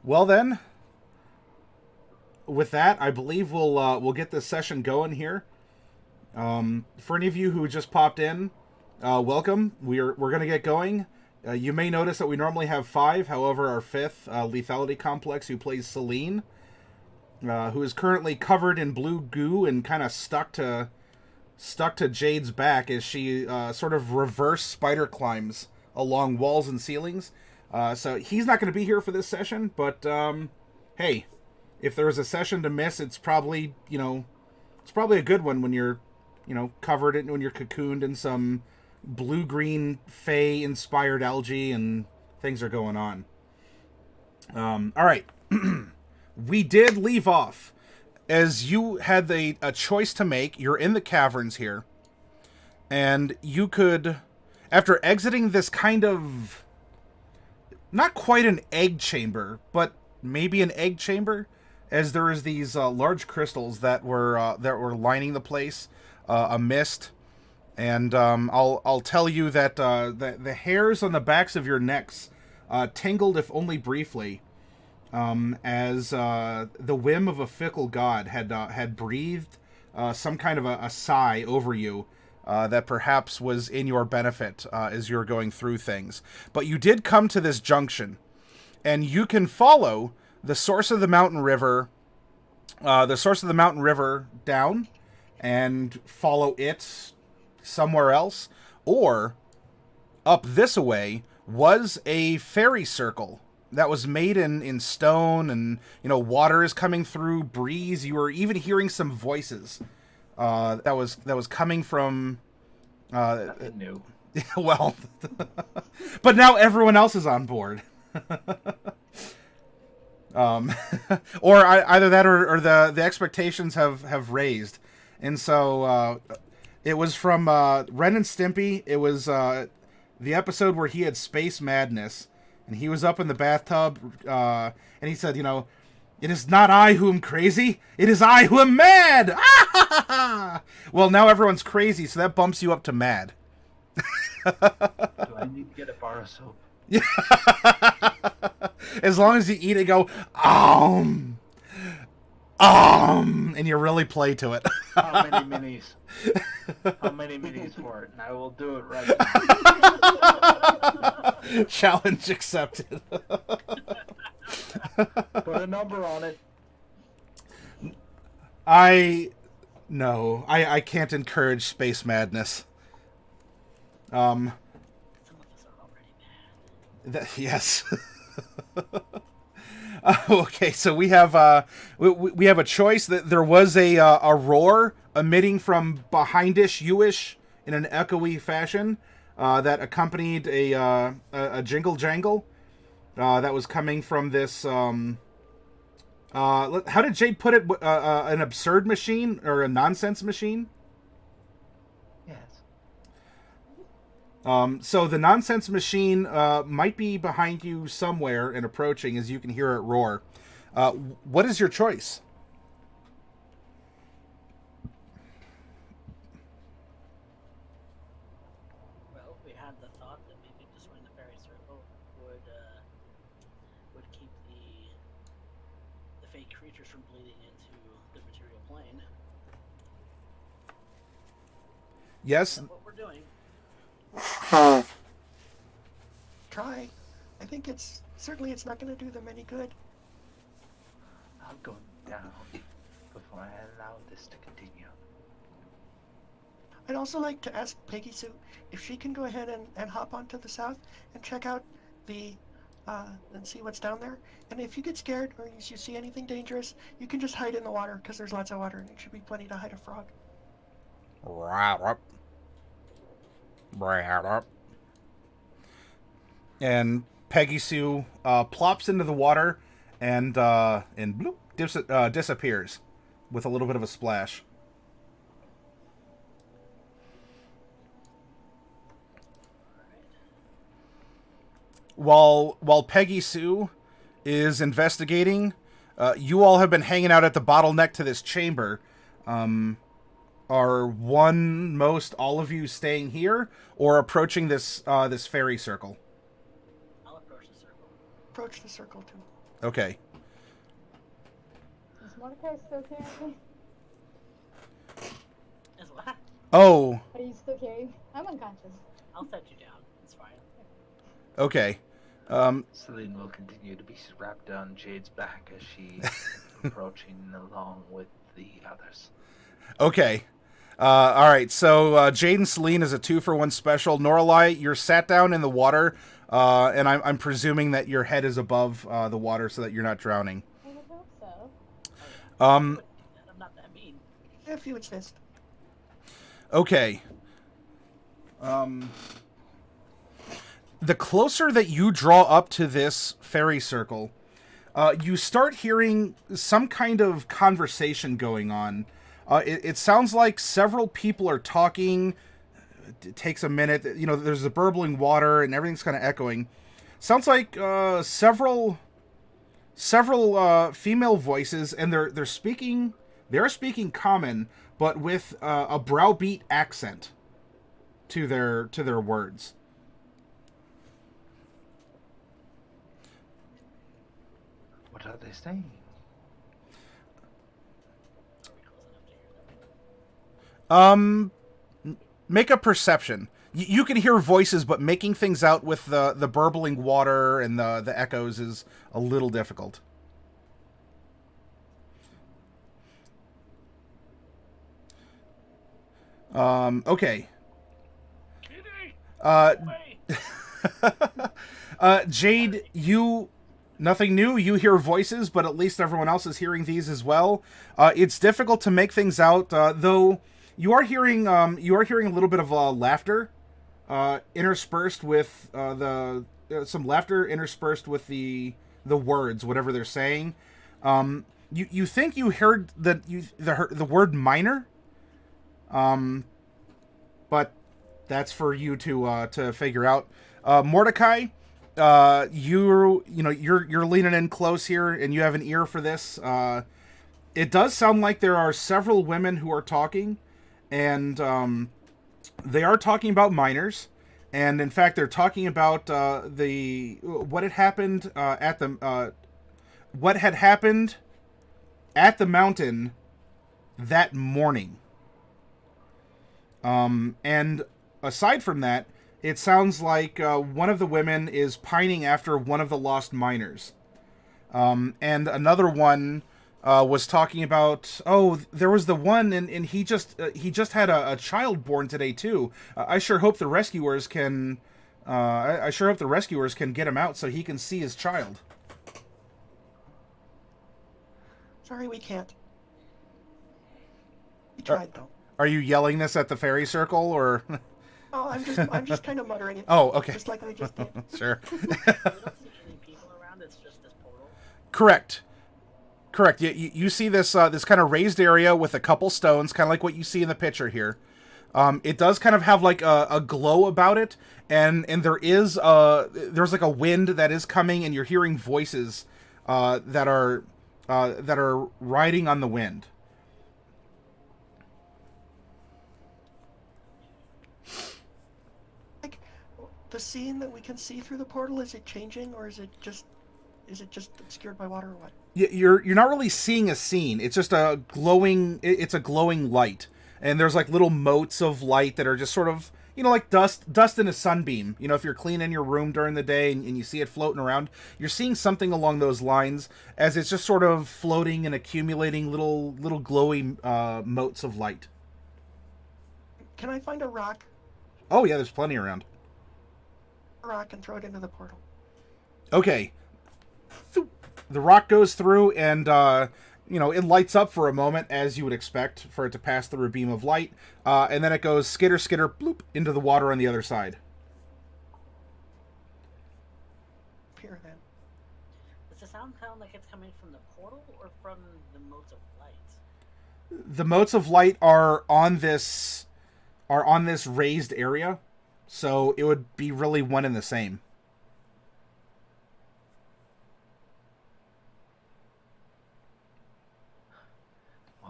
Well then, with that, I believe we'll get this session going here. For any of you who just popped in, welcome. We're gonna get going. You may notice that we normally have five. However, our fifth, Lethality Complex, who plays Celine, who is currently covered in blue goo and kind of stuck to Jade's back as she sort of reverse spider climbs along walls and ceilings. So he's not going to be here for this session, but hey, if there was a session to miss, it's probably a good one when you're covered in when you're cocooned in some blue green fey inspired algae and things are going on. All right, we did leave off as you had a choice to make. You're in the caverns here, and you could, after exiting this kind of, not quite an egg chamber, but maybe an egg chamber, as there is these large crystals that were lining the place, a mist, and I'll tell you that the hairs on the backs of your necks tingled, if only briefly, as the whim of a fickle god had breathed some kind of a sigh over you that perhaps was in your benefit as you're going through things. But you did come to this junction, and you can follow the source of the mountain river, down, and follow it somewhere else, or up this way was a fairy circle that was made in stone, and water is coming through, breeze. You were even hearing some voices that was coming from Nothing new. well, but now everyone else is on board. Or either that or the expectations have raised, and so it was from Ren and Stimpy. It was the episode where he had space madness, and he was up in the bathtub, and he said, "It is not I who am crazy, it is I who am mad." Well, now everyone's crazy, so that bumps you up to mad. Do I need to get a bar of soap? As long as you eat it, go and you really play to it. How many minis? How many minis for it? And I will do it right now. Challenge accepted. Put a number on it. I can't encourage space madness. Some of us are already mad. Yes. Okay, so we have a choice. That there was a roar emitting from behindish you-ish in an echoey fashion that accompanied a jingle jangle that was coming from this. How did Jade put it? An absurd machine or a nonsense machine? Yes. So the nonsense machine might be behind you somewhere and approaching as you can hear it roar. What is your choice? Well, we had the thought that maybe destroying the fairy circle would keep the fake creatures from bleeding into the material plane. Yes. That's what we're doing. Try. I think it's not going to do them any good. I'm going down before I allow this to continue. I'd also like to ask Peggy Sue if she can go ahead and hop onto the south and check out and see what's down there. And if you get scared or you see anything dangerous, you can just hide in the water because there's lots of water and it should be plenty to hide a frog. And Peggy Sue plops into the water and bloop, disappears with a little bit of a splash. While Peggy Sue is investigating, you all have been hanging out at the bottleneck to this chamber. Are most all of you staying here or approaching this fairy circle? I'll approach the circle. Approach the circle too. Okay. Is Mordecai still carrying me? As what? Oh, Are you still carrying me? I'm unconscious. I'll set you down. It's fine. okay. Celine will continue to be strapped on Jade's back as she approaching along with the others. Okay. All right. So Jade and Celine is a 2-for-1 special. Norallie, you're sat down in the water, and I'm presuming that your head is above the water so that you're not drowning. I would hope so. Um. I'm not that mean. If you insist. Okay. The closer that you draw up to this fairy circle, you start hearing some kind of conversation going on. It sounds like several people are talking. It takes a minute. You know, there's the burbling water and everything's kind of echoing. Sounds like several female voices, and they're speaking. They're speaking common, but with a Browbeat accent to their words. What are they saying? Make a perception. You can hear voices, but making things out with the burbling water and the echoes is a little difficult. Okay. Jade, nothing new. You hear voices, but at least everyone else is hearing these as well. It's difficult to make things out, though. You are hearing a little bit of laughter, interspersed with some laughter interspersed with the words, whatever they're saying. You think you heard the word minor, but that's for you to figure out. Mordecai, you're leaning in close here, and you have an ear for this. It does sound like there are several women who are talking, and they are talking about minors, and in fact, they're talking about what had happened at the mountain that morning. And aside from that, it sounds like one of the women is pining after one of the lost miners. And another one was talking about, there was the one, and he just had a child born today too. I sure hope the rescuers can get him out so he can see his child. Sorry, we can't. We tried though. Are you yelling this at the fairy circle, or? Oh, I'm just kind of muttering it. Oh, okay. Just like I just did. Sure. We don't see any people around. It's just this portal. Correct. You see this this kind of raised area with a couple stones, kind of like what you see in the picture here. It does kind of have like a glow about it, and there's like a wind that is coming, and you're hearing voices that are riding on the wind. Like, the scene that we can see through the portal, is it changing, or is it just obscured by water, or what? You're not really seeing a scene. It's just a glowing light, and there's like little motes of light that are just sort of, like dust in a sunbeam. If you're cleaning your room during the day and you see it floating around, you're seeing something along those lines, as it's just sort of floating and accumulating little glowing motes of light. Can I find a rock? Oh yeah, there's plenty around. A rock and throw it into the portal. Okay. The rock goes through, and it lights up for a moment, as you would expect for it to pass through a beam of light, and then it goes skitter, bloop, into the water on the other side. Here then. Does the sound sound like it's coming from the portal or from the motes of light? The motes of light are on this raised area, so it would be really one and the same.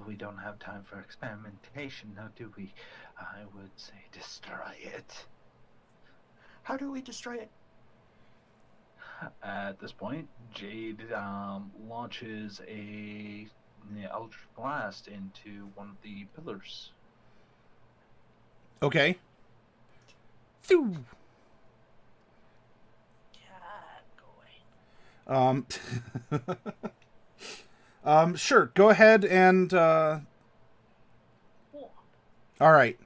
We don't have time for experimentation now, do we? I would say destroy it. How do we destroy it? At this point, Jade launches a Eldritch Blast into one of the pillars. Okay. Phew. God, go away. Sure. Go ahead and. Cool. All right.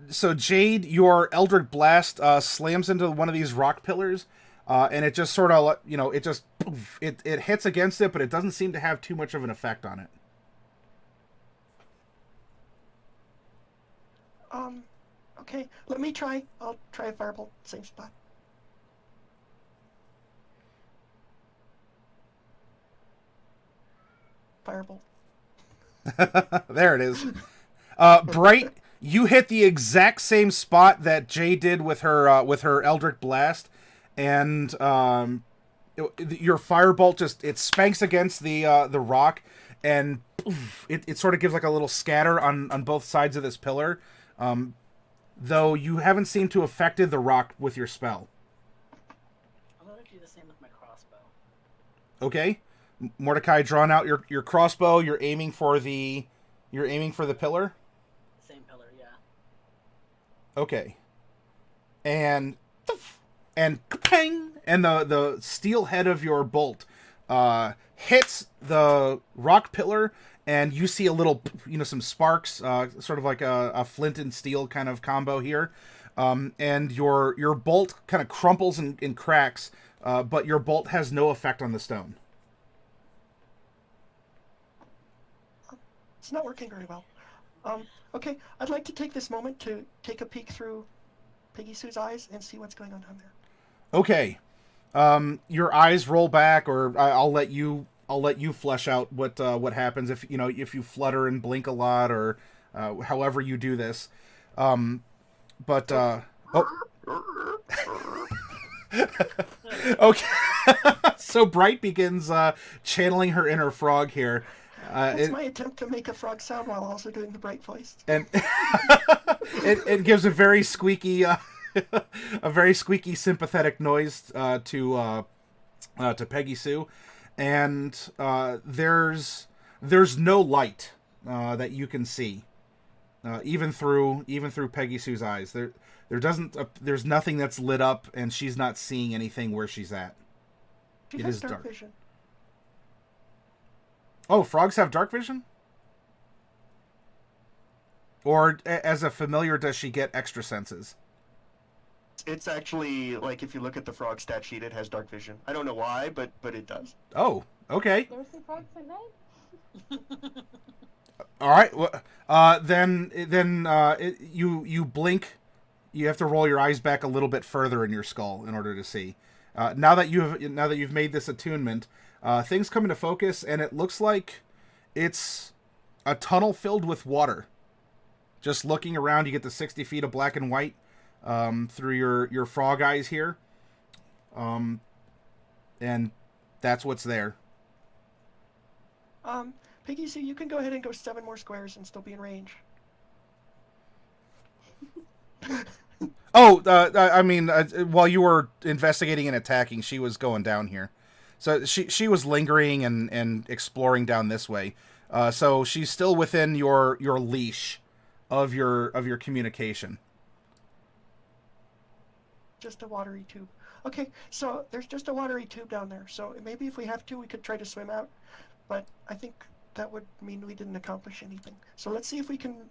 So Jade, your Eldritch Blast slams into one of these rock pillars, and it just sort of, it just poof, it hits against it, but it doesn't seem to have too much of an effect on it. Okay, let me try. I'll try a firebolt, same spot. Firebolt. There it is. Bright, you hit the exact same spot that Jay did with her Eldritch Blast, and your firebolt just it spanks against the rock, and poof, it sort of gives like a little scatter on both sides of this pillar. Though you haven't seemed to affected the rock with your spell. I'm gonna do the same with my crossbow. Okay, Mordecai, drawing out your crossbow. You're aiming for the pillar. Same pillar, yeah. Okay, and ping, and the steel head of your bolt hits the rock pillar. And you see a little, some sparks, sort of like a flint and steel kind of combo here. And your bolt kind of crumples and cracks, but your bolt has no effect on the stone. It's not working very well. Okay, I'd like to take this moment to take a peek through Piggy Sue's eyes and see what's going on down there. Okay. Your eyes roll back, or I'll let you flesh out what happens if you flutter and blink a lot, or however you do this. Okay. So Bright begins channeling her inner frog here. That's my attempt to make a frog sound while also doing the Bright voice. And it gives a very squeaky, sympathetic noise to Peggy Sue. And there's no light that you can see, even through Peggy Sue's eyes. There's nothing that's lit up, and she's not seeing anything where she's at. She It has is dark dark. vision. Oh, frogs have dark vision? Or as a familiar, does she get extra senses? It's actually, like, if you look at the frog stat sheet, it has dark vision. I don't know why, but it does. Oh, okay. You ever see frogs at night? All right. Well, then you blink. You have to roll your eyes back a little bit further in your skull in order to see. Now that you've made this attunement, things come into focus, and it looks like it's a tunnel filled with water. Just looking around, you get the 60 feet of black and white through your frog eyes here, and that's what's there. Piggy Sue, you can go ahead and go 7 more squares and still be in range. Oh, I mean, while you were investigating and attacking, she was going down here. So she was lingering and exploring down this way. So she's still within your leash of your communication. Just a watery tube. Okay, so there's just a watery tube down there. So maybe if we have to, we could try to swim out. But I think that would mean we didn't accomplish anything. So let's see if we can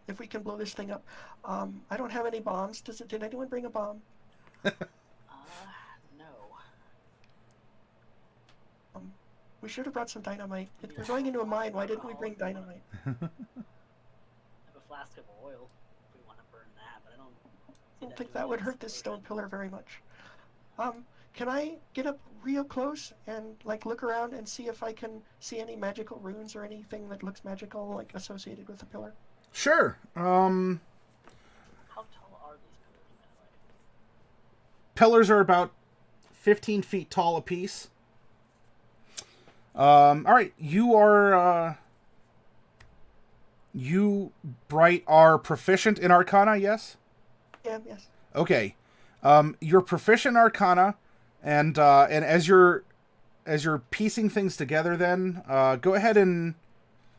blow this thing up. I don't have any bombs. Did anyone bring a bomb? No. We should have brought some dynamite. If we're going into a mine, why didn't we bring dynamite? I have a flask of oil if we want to burn that, but I don't think that would hurt this stone pillar very much. Can I get up real close and look around and see if I can see any magical runes or anything that looks magical associated with the pillar? Sure. How tall are these pillars, by the way? Pillars are about 15 feet tall apiece. All right, you Bright are proficient in Arcana, yes? Yeah, yes. Okay. You're proficient in Arcana, And as you're piecing things together, then go ahead and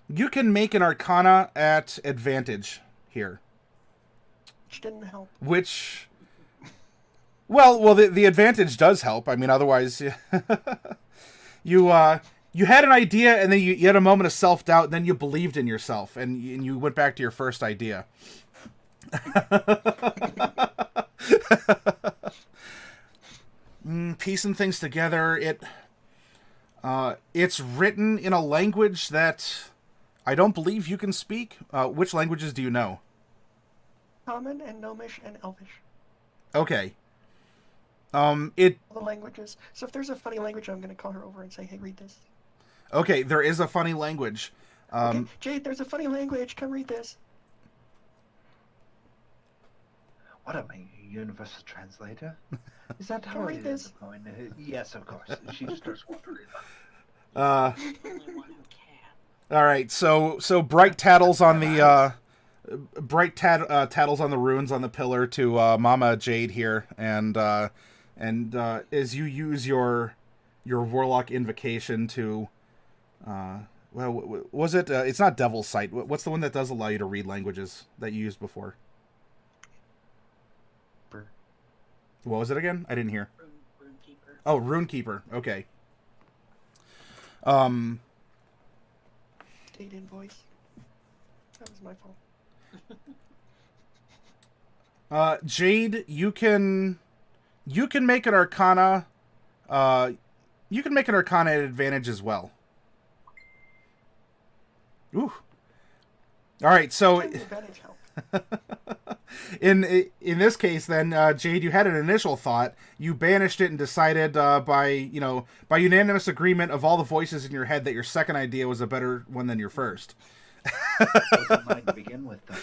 you can make an Arcana at advantage here. Which didn't help. Which, well, the advantage does help. I mean, otherwise, you had an idea, and then you had a moment of self-doubt, and then you believed in yourself, and you went back to your first idea. Piecing things together, it's written in a language that I don't believe you can speak. Which languages do you know? Common and Gnomish and Elvish. Okay. All the languages. So if there's a funny language, I'm going to call her over and say, hey, read this. Okay, there is a funny language. Okay, Jade, there's a funny language. Come read this. What am I, a universal translator? Is that how Can it read is this? going? Yes, of course. She just starts wondering. The only one who can. All right, so bright tattles on the tattles on the runes on the pillar to Mama Jade here, and as you use your warlock invocation to, well, was it? It's not Devil's Sight. What's the one that does allow you to read languages that you used before? What was it again? I didn't hear. Runekeeper. Oh, Runekeeper. Okay. Jade invoice. That was my fault. Jade, you can make an Arcana. You can make an Arcana at advantage as well. Ooh. All right, so Advantage help. in this case, then, Jade, you had an initial thought. You banished it and decided by unanimous agreement of all the voices in your head that your second idea was a better one than your first. Wasn't mine to begin with, though.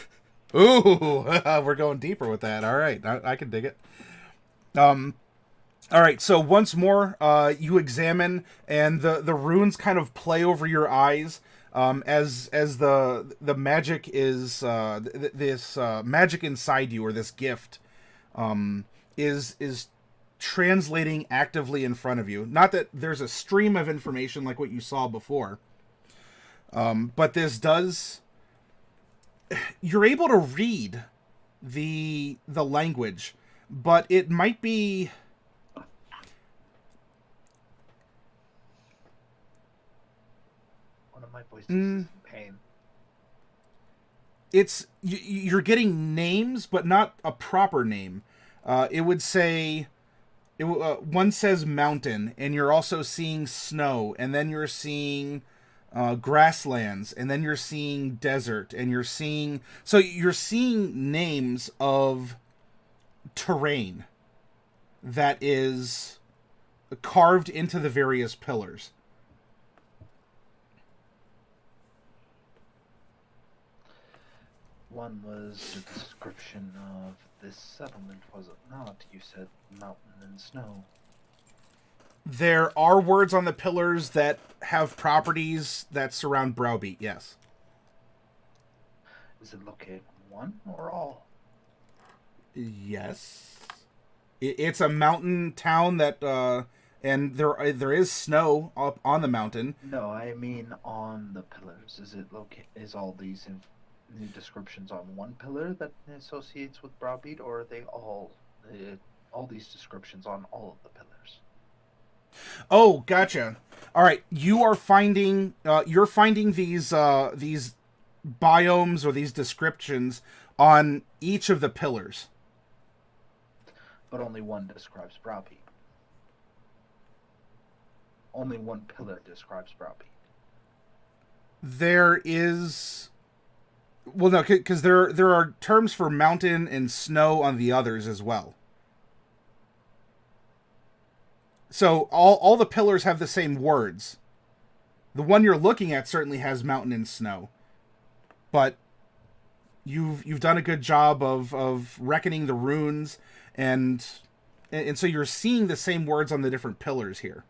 Ooh, we're going deeper with that. All right, I can dig it. All right, so once more, you examine, and the runes kind of play over your eyes. As the magic is this magic inside you, or this gift, is translating actively in front of you. Not that there's a stream of information like what you saw before, but this does. You're able to read the language, but it might be. My voice is in pain. It's you're getting names, but not a proper name. It would say, one says mountain, and you're also seeing snow, and then you're seeing grasslands, and then you're seeing desert, and you're seeing names of terrain that is carved into the various pillars. One was the description of this settlement, was it not? You said mountain and snow. There are words on the pillars that have properties that surround Browbeat, yes. Is it located in one or all? Yes. It's a mountain town that, and there is snow up on the mountain. No, I mean on the pillars. Is all these the descriptions on one pillar that associates with Browbeat, or are they all these descriptions on all of the pillars? Oh, gotcha. All right, you're finding these biomes or these descriptions on each of the pillars. But only one describes Browbeat. Only one pillar describes Browbeat. There is. Well, no, because there are terms for mountain and snow on the others as well. So all the pillars have the same words. The one you're looking at certainly has mountain and snow, but you've done a good job of reckoning the runes, and so you're seeing the same words on the different pillars here.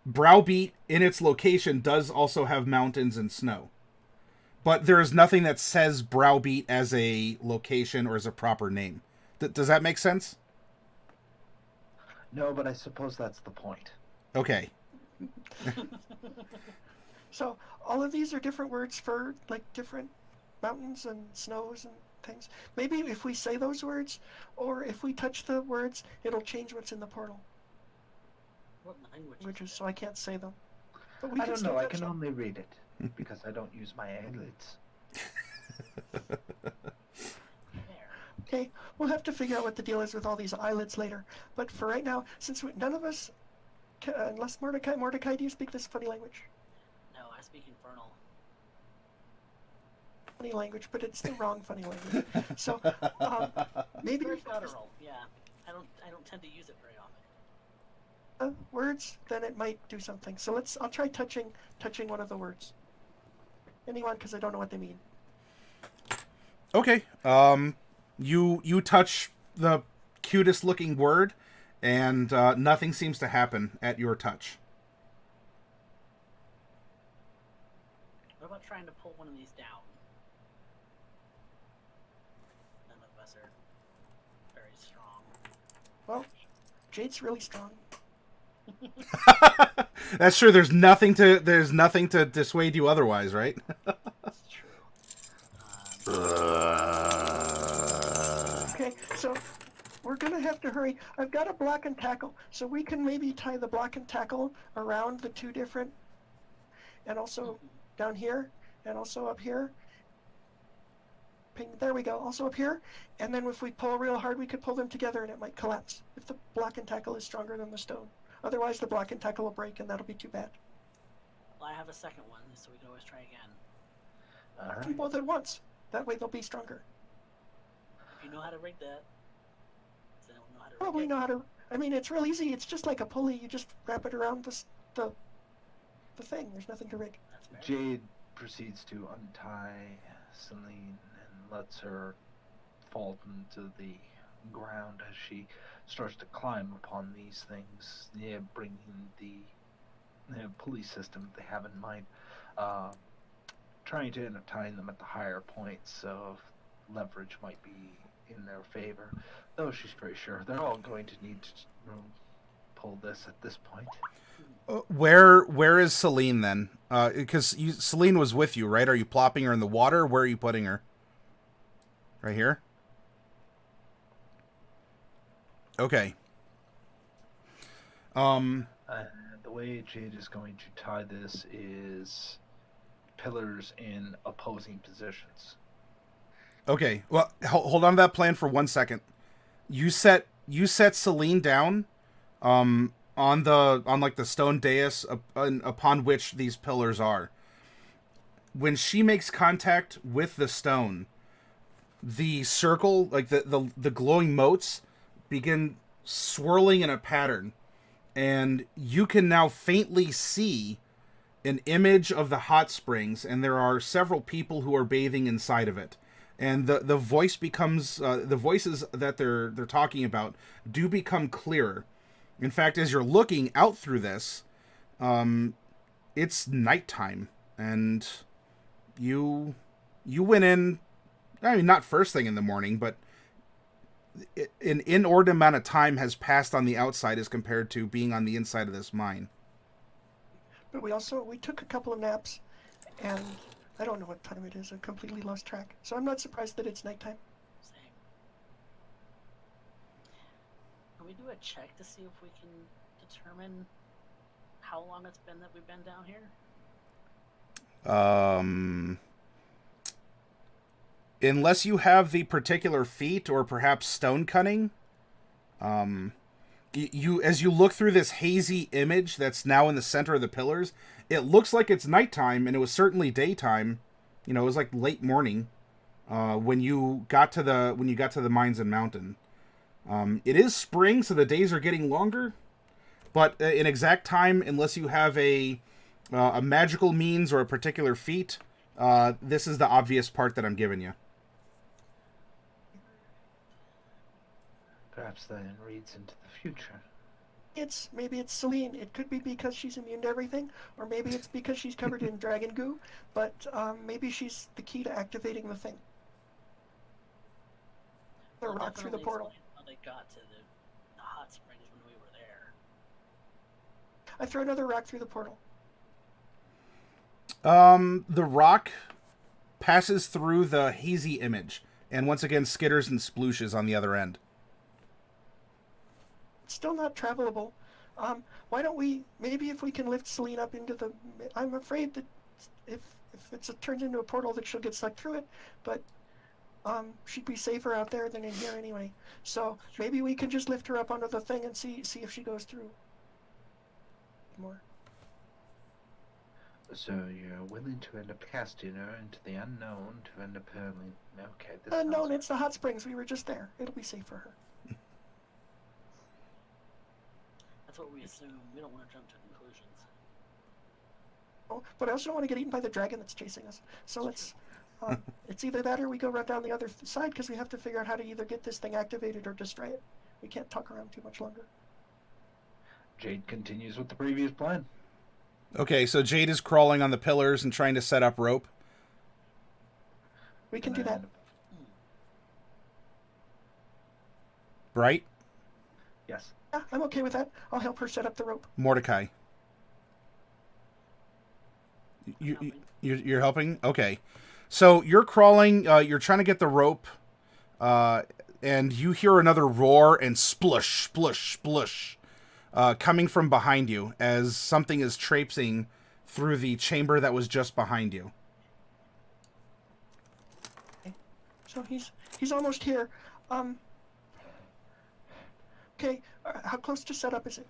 Browbeat, in its location, does also have mountains and snow. But there is nothing that says Browbeat as a location or as a proper name. Does that make sense? No, but I suppose that's the point. Okay. So all of these are different words for like different mountains and snows and things. Maybe if we say those words, or if we touch the words, it'll change what's in the portal. What language? Which is it? so I can't say them. But we I can don't still know. I touch can them. only read it because I don't use my eyelids. There. Okay, we'll have to figure out what the deal is with all these eyelids later. But for right now, since none of us, unless Mordecai, do you speak this funny language? No, I speak Infernal. Funny language, but it's the wrong funny language. So maybe Very guttural. Yeah, I don't tend to use it very often. Words, then it might do something. So I'll try touching one of the words. Anyone, because I don't know what they mean. Okay. You touch the cutest looking word, and nothing seems to happen at your touch. What about trying to pull one of these down? None of us are very strong. Well, Jade's really strong. That's true. There's nothing to dissuade you otherwise, right? That's true. Okay, so we're gonna have to hurry. I've got a block and tackle, so we can maybe tie the block and tackle around the two different, and also down here, and also up here. Ping, there we go, also up here. And then if we pull real hard, we could pull them together and it might collapse if the block and tackle is stronger than the stone. Otherwise, the block and tackle will break and that'll be too bad. Well, I have a second one, so we can always try again. All Do right. both at once. That way they'll be stronger. If you know how to rig that. Does anyone know how to rig Probably it? know how to. I mean, it's real easy. It's just like a pulley. You just wrap it around the thing. There's nothing to rig. That's fair. Jade proceeds to untie Celine and lets her fall into the ground as she starts to climb upon these things, bringing the pulley system they have in mind, trying to end up tying them at the higher points so leverage might be in their favor, though she's pretty sure they're all going to need to pull this at this point. Where is Celine then? Because Celine was with you, right? Are you plopping her in the water? Where are you putting her? Right here? Okay. The way Jade is going to tie this is pillars in opposing positions. Okay. Well, hold on to that plan for 1 second. You set Celine down, on like the stone dais upon which these pillars are. When she makes contact with the stone, the circle, like the glowing motes, begin swirling in a pattern, and you can now faintly see an image of the hot springs, and there are several people who are bathing inside of it. And the voice becomes the voices that they're talking about do become clearer. In fact, as you're looking out through this, it's nighttime, and you went in. I mean, not first thing in the morning, but an inordinate amount of time has passed on the outside as compared to being on the inside of this mine. But we took a couple of naps, and I don't know what time it is. I completely lost track. So I'm not surprised that it's nighttime. Same. Can we do a check to see if we can determine how long it's been that we've been down here? Unless you have the particular feat or perhaps stone cunning, you as you look through this hazy image that's now in the center of the pillars, it looks like it's nighttime, and it was certainly daytime. You know, it was like late morning when you got to the mines and mountain. It is spring, so the days are getting longer, but in exact time, unless you have a magical means or a particular feat, this is the obvious part that I'm giving you. Perhaps that reads into the future. Maybe it's Celine. It could be because she's immune to everything, or maybe it's because she's covered in dragon goo. But maybe she's the key to activating the thing. The Well, rock through the definitely portal. explain how they got to the hot springs when we were there. I throw another rock through the portal. The rock passes through the hazy image, and once again skitters and splooshes on the other end. It's still not travelable. Why don't we, maybe if we can lift Celine up into the, I'm afraid that if it turns into a portal that she'll get sucked through it, but she'd be safer out there than in here anyway. So maybe we can just lift her up onto the thing and see if she goes through more. So you're willing to end up casting her into the unknown to end up hurling. Okay, this Unknown, sounds it's the hot springs. We were just there. It'll be safe for her. That's what we assume. We don't want to jump to conclusions. Oh, but I also don't want to get eaten by the dragon that's chasing us. So let's, it's either that or we go run down the other side because we have to figure out how to either get this thing activated or destroy it. We can't talk around too much longer. Jade continues with the previous plan. Okay, so Jade is crawling on the pillars and trying to set up rope. We can do that. Bright? Yes. Yeah, I'm okay with that. I'll help her set up the rope. Mordecai? You're helping? Okay. So you're crawling, you're trying to get the rope, and you hear another roar and splush, splush, splush, coming from behind you as something is traipsing through the chamber that was just behind you. So he's almost here. Okay, how close to setup is it?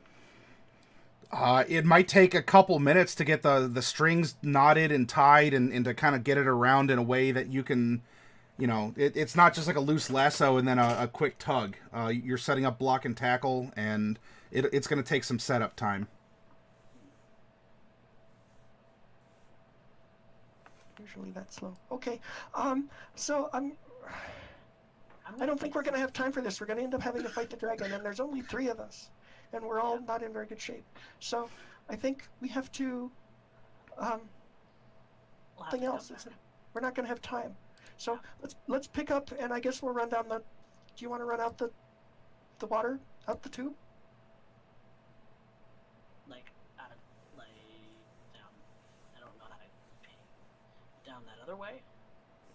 It might take a couple minutes to get the strings knotted and tied and to kind of get it around in a way that you can, it's not just like a loose lasso and then a quick tug. You're setting up block and tackle, and it's going to take some setup time. Usually that's slow. Okay, so I don't think we're going to have time for this. We're going to end up having to fight the dragon, and there's only 3 of us, and we're all not in very good shape. So I think we have to, something else. We're not going to have time. So let's pick up, and I guess we'll run down the, do you want to run out the water, out the tube? Like down, I don't know how to, down that other way?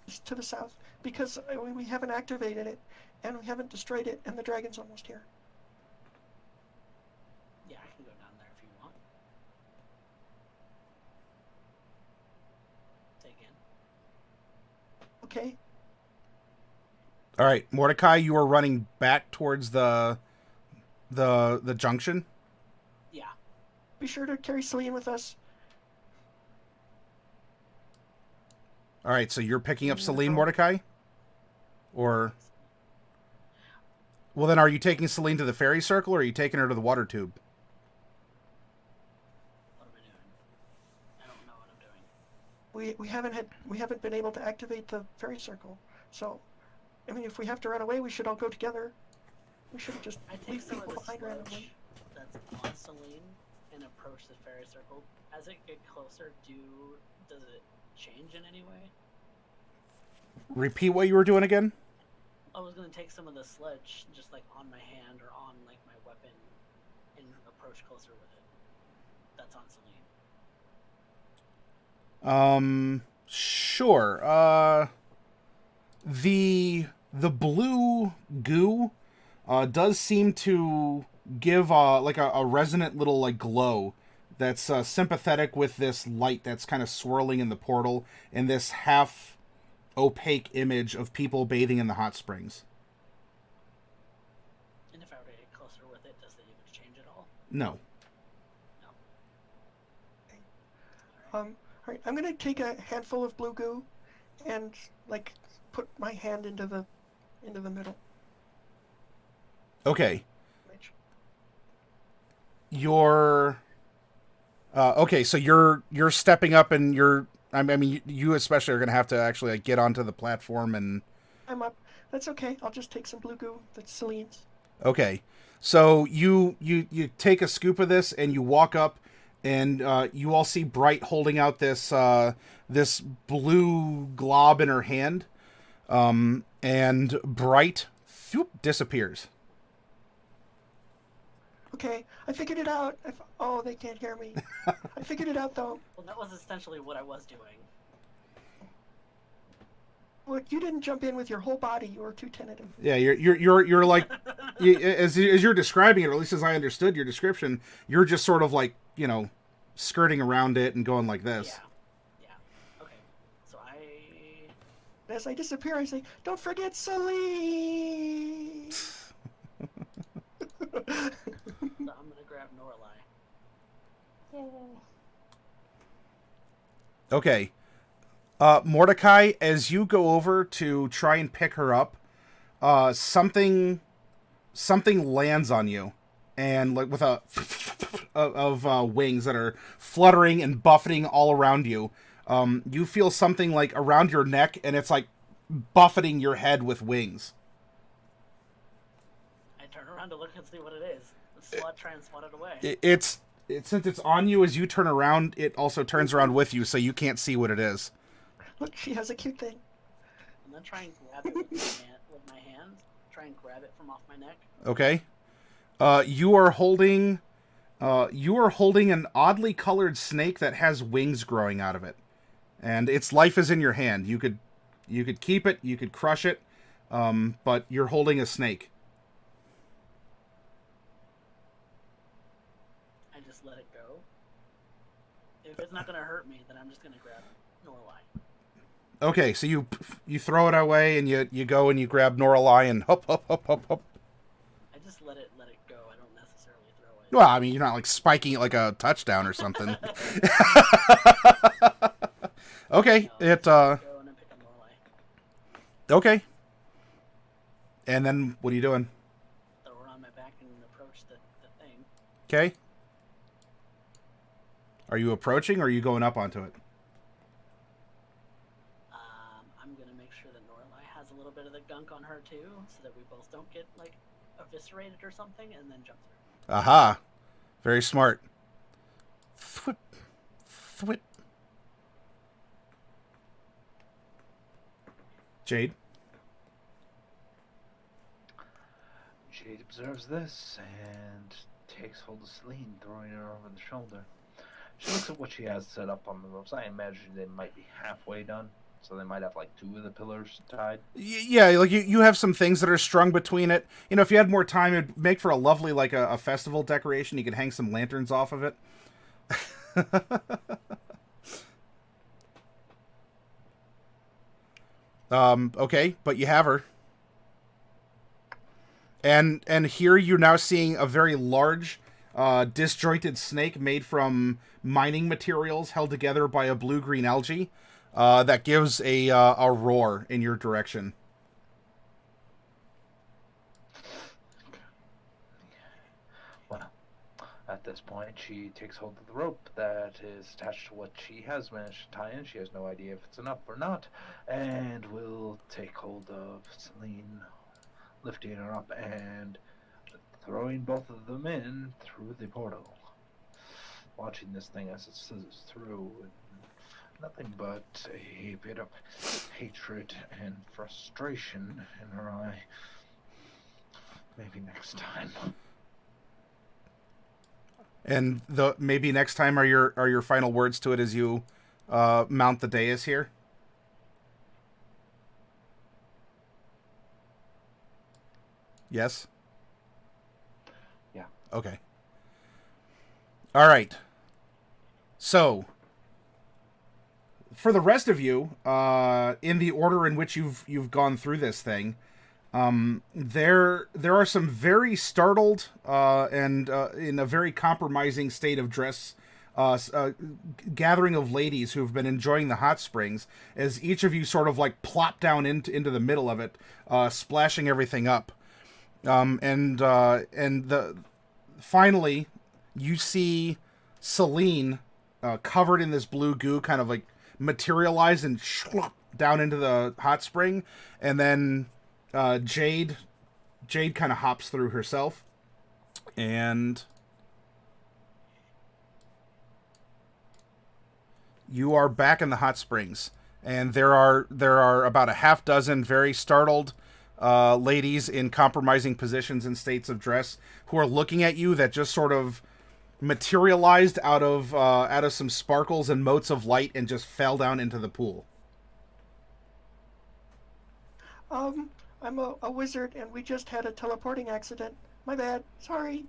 Just to the south, because we haven't activated it, and we haven't destroyed it, and the dragon's almost here. Yeah, I can go down there if you want. Take in. Okay. All right, Mordecai, you are running back towards the junction. Yeah. Be sure to carry Celine with us. All right, so you're picking up Celine, Mordecai? Or... Well, then are you taking Celine to the fairy circle, or are you taking her to the water tube? What am I doing? I don't know what I'm doing. We haven't been able to activate the fairy circle. So, I mean, if we have to run away, we should all go together. We shouldn't just I take leave some of people the behind randomly. sludge that's on Celine and approach the fairy circle. As it get closer, does it change in any way? Repeat what you were doing again? I was gonna take some of the sludge just like on my hand or on like my weapon and approach closer with it. That's on Celine. Sure. The blue goo does seem to give like a resonant little like glow that's sympathetic with this light that's kind of swirling in the portal and this half opaque image of people bathing in the hot springs. And if I were to get closer with it, does the image change at all? No. All right, I'm gonna take a handful of blue goo, and like put my hand into the middle. Okay. You're okay, so you're stepping up, and I mean, you especially are going to have to actually like, get onto the platform and... I'm up. That's okay. I'll just take some blue goo. That's Celine's. Okay. So you take a scoop of this and you walk up, and you all see Bright holding out this this blue glob in her hand. And Bright disappears. Okay, I figured it out. Oh, they can't hear me. I figured it out though. Well, that was essentially what I was doing. Well, you didn't jump in with your whole body. You were too tentative. Yeah, you're like, as you're describing it, or at least as I understood your description, you're just sort of like, skirting around it and going like this. Yeah. Okay. So As I disappear, I say, "Don't forget Celine." So I'm gonna grab Norallie. Yay. Okay. Mordecai, as you go over to try and pick her up, something lands on you, and like with a of wings that are fluttering and buffeting all around you. You feel something like around your neck, and it's like buffeting your head with wings. I turn around to look and see what it is. Try and swat it away. Since it's on you as you turn around, it also turns around with you, so you can't see what it is. Look, she has a cute thing. I'm gonna try and grab it with my hand. Try and grab it from off my neck. Okay. You are holding an oddly colored snake that has wings growing out of it, and its life is in your hand. You could keep it, you could crush it, but you're holding a snake. I just let it go. If it's not gonna hurt me, then I'm just gonna grab Norallie. Okay, so you throw it away, and you go and you grab Norallie and hop. I just let it go. I don't necessarily throw it. Well, I mean, you're not like spiking it like a touchdown or something. Okay, No, go and then pick up Norallie. okay. And then what are you doing? Throw her on my back and approach the thing. Okay. Are you approaching, or are you going up onto it? I'm gonna make sure that Norallie has a little bit of the gunk on her too, so that we both don't get like eviscerated or something, and then jump through. Aha. Very smart. Thwip. Thwip. Jade? Jade observes this and takes hold of Celine, throwing her over the shoulder. She looks at what she has set up on the ropes. I imagine they might be halfway done, so they might have like 2 of the pillars tied. Yeah, like you have some things that are strung between it. If you had more time, it'd make for a lovely, like a festival decoration. You could hang some lanterns off of it. Okay, but you have her. And here you're now seeing a very large, disjointed snake made from mining materials held together by a blue-green algae that gives a roar in your direction. Well, at this point, she takes hold of the rope that is attached to what she has managed to tie in. She has no idea if it's enough or not, and will take hold of Celine, lifting her up and throwing both of them in through the portal. Watching this thing as it scissors through, and nothing but a bit of hatred and frustration in her eye. Maybe next time. And maybe next time are your final words to it as you mount the dais here? Yes? Yeah. Okay. All right. So, for the rest of you, in the order in which you've gone through this thing, there are some very startled and in a very compromising state of dress gathering of ladies who've been enjoying the hot springs, as each of you sort of like plop down into the middle of it, splashing everything up. Finally, you see Celine covered in this blue goo kind of like materialize and down into the hot spring, and then Jade kind of hops through herself, and you are back in the hot springs, and there are about a half dozen very startled ladies in compromising positions and states of dress who are looking at you that just sort of materialized out of some sparkles and motes of light and just fell down into the pool. I'm a wizard, and we just had a teleporting accident. My bad. Sorry.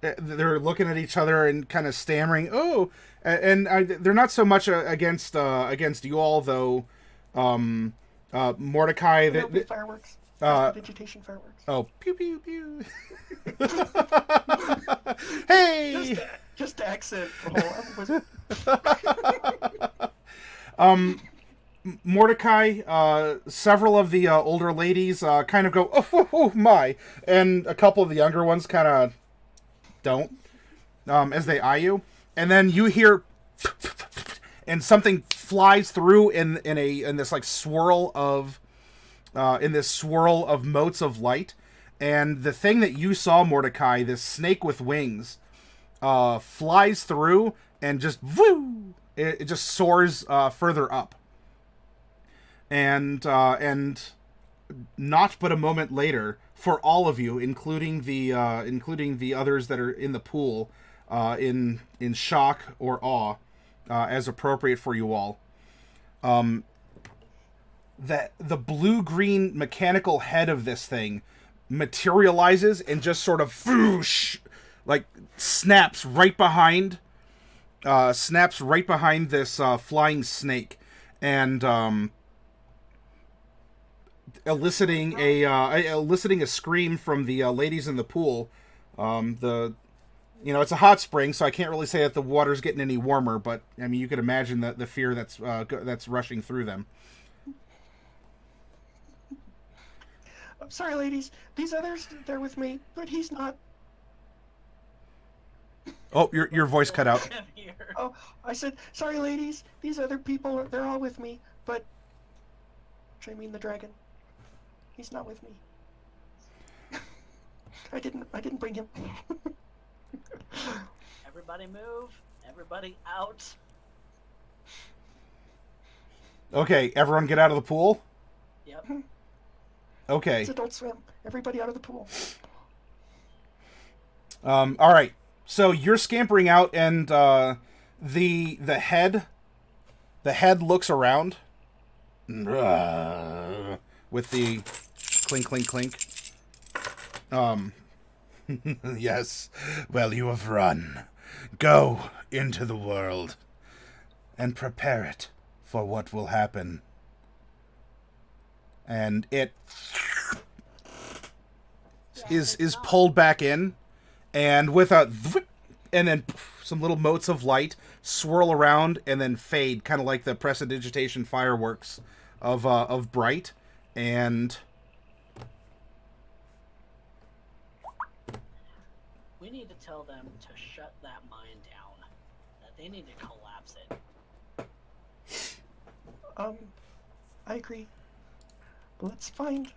They're looking at each other and kind of stammering. Oh, and they're not so much against you all, though. Mordecai. There'll be fireworks. Vegetation fireworks. Oh, pew pew pew. Hey. Just accent. I'm a wizard. Mordecai, several of the older ladies kind of go, oh my, and a couple of the younger ones kind of don't, as they eye you, and then you hear, and something flies through in this like swirl of motes of light, and the thing that you saw, Mordecai, this snake with wings, flies through and just woo, it just soars further up. And not but a moment later, for all of you, including the others that are in the pool, in shock or awe, as appropriate for you all, that the blue-green mechanical head of this thing materializes and just sort of whoosh, like snaps right behind this flying snake, and eliciting a scream from the ladies in the pool. It's a hot spring, so I can't really say that the water's getting any warmer, but I mean you could imagine the fear that's rushing through them. I'm sorry, ladies. These others, they're with me, but he's not. Oh, your voice cut out. Oh, I said, sorry, ladies. These other people, they're all with me, but I mean the dragon. He's not with me. I didn't bring him. Everybody move. Everybody out. Okay, everyone get out of the pool? Yep. Okay. It's Adult Swim. Everybody out of the pool. All right. So you're scampering out, and the head looks around with the clink, clink, clink. Yes. Well, you have run. Go into the world and prepare it for what will happen. And it is pulled back in, and with a and then some little motes of light swirl around and then fade, kind of like the prestidigitation fireworks of Bright. And we need to tell them to shut that mine down. That they need to collapse it. I agree. Let's find,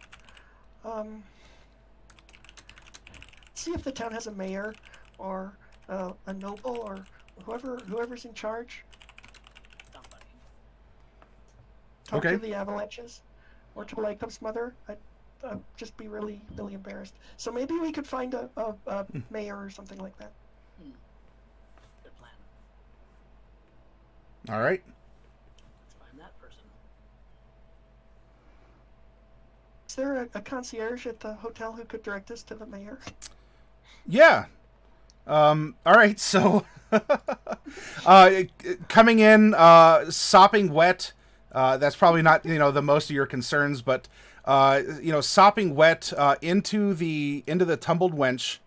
see if the town has a mayor or a noble or whoever's in charge. Somebody. Talk Okay. to the Avalanches or to Lykup's mother. I'd just be really, really embarrassed. So maybe we could find a mayor or something like that. Good plan. all right. Let's find that person. Is there a concierge at the hotel who could direct us to the mayor? Yeah. All right. So, coming in, sopping wet. That's probably not, the most of your concerns, but, sopping wet, into the tumbled wench.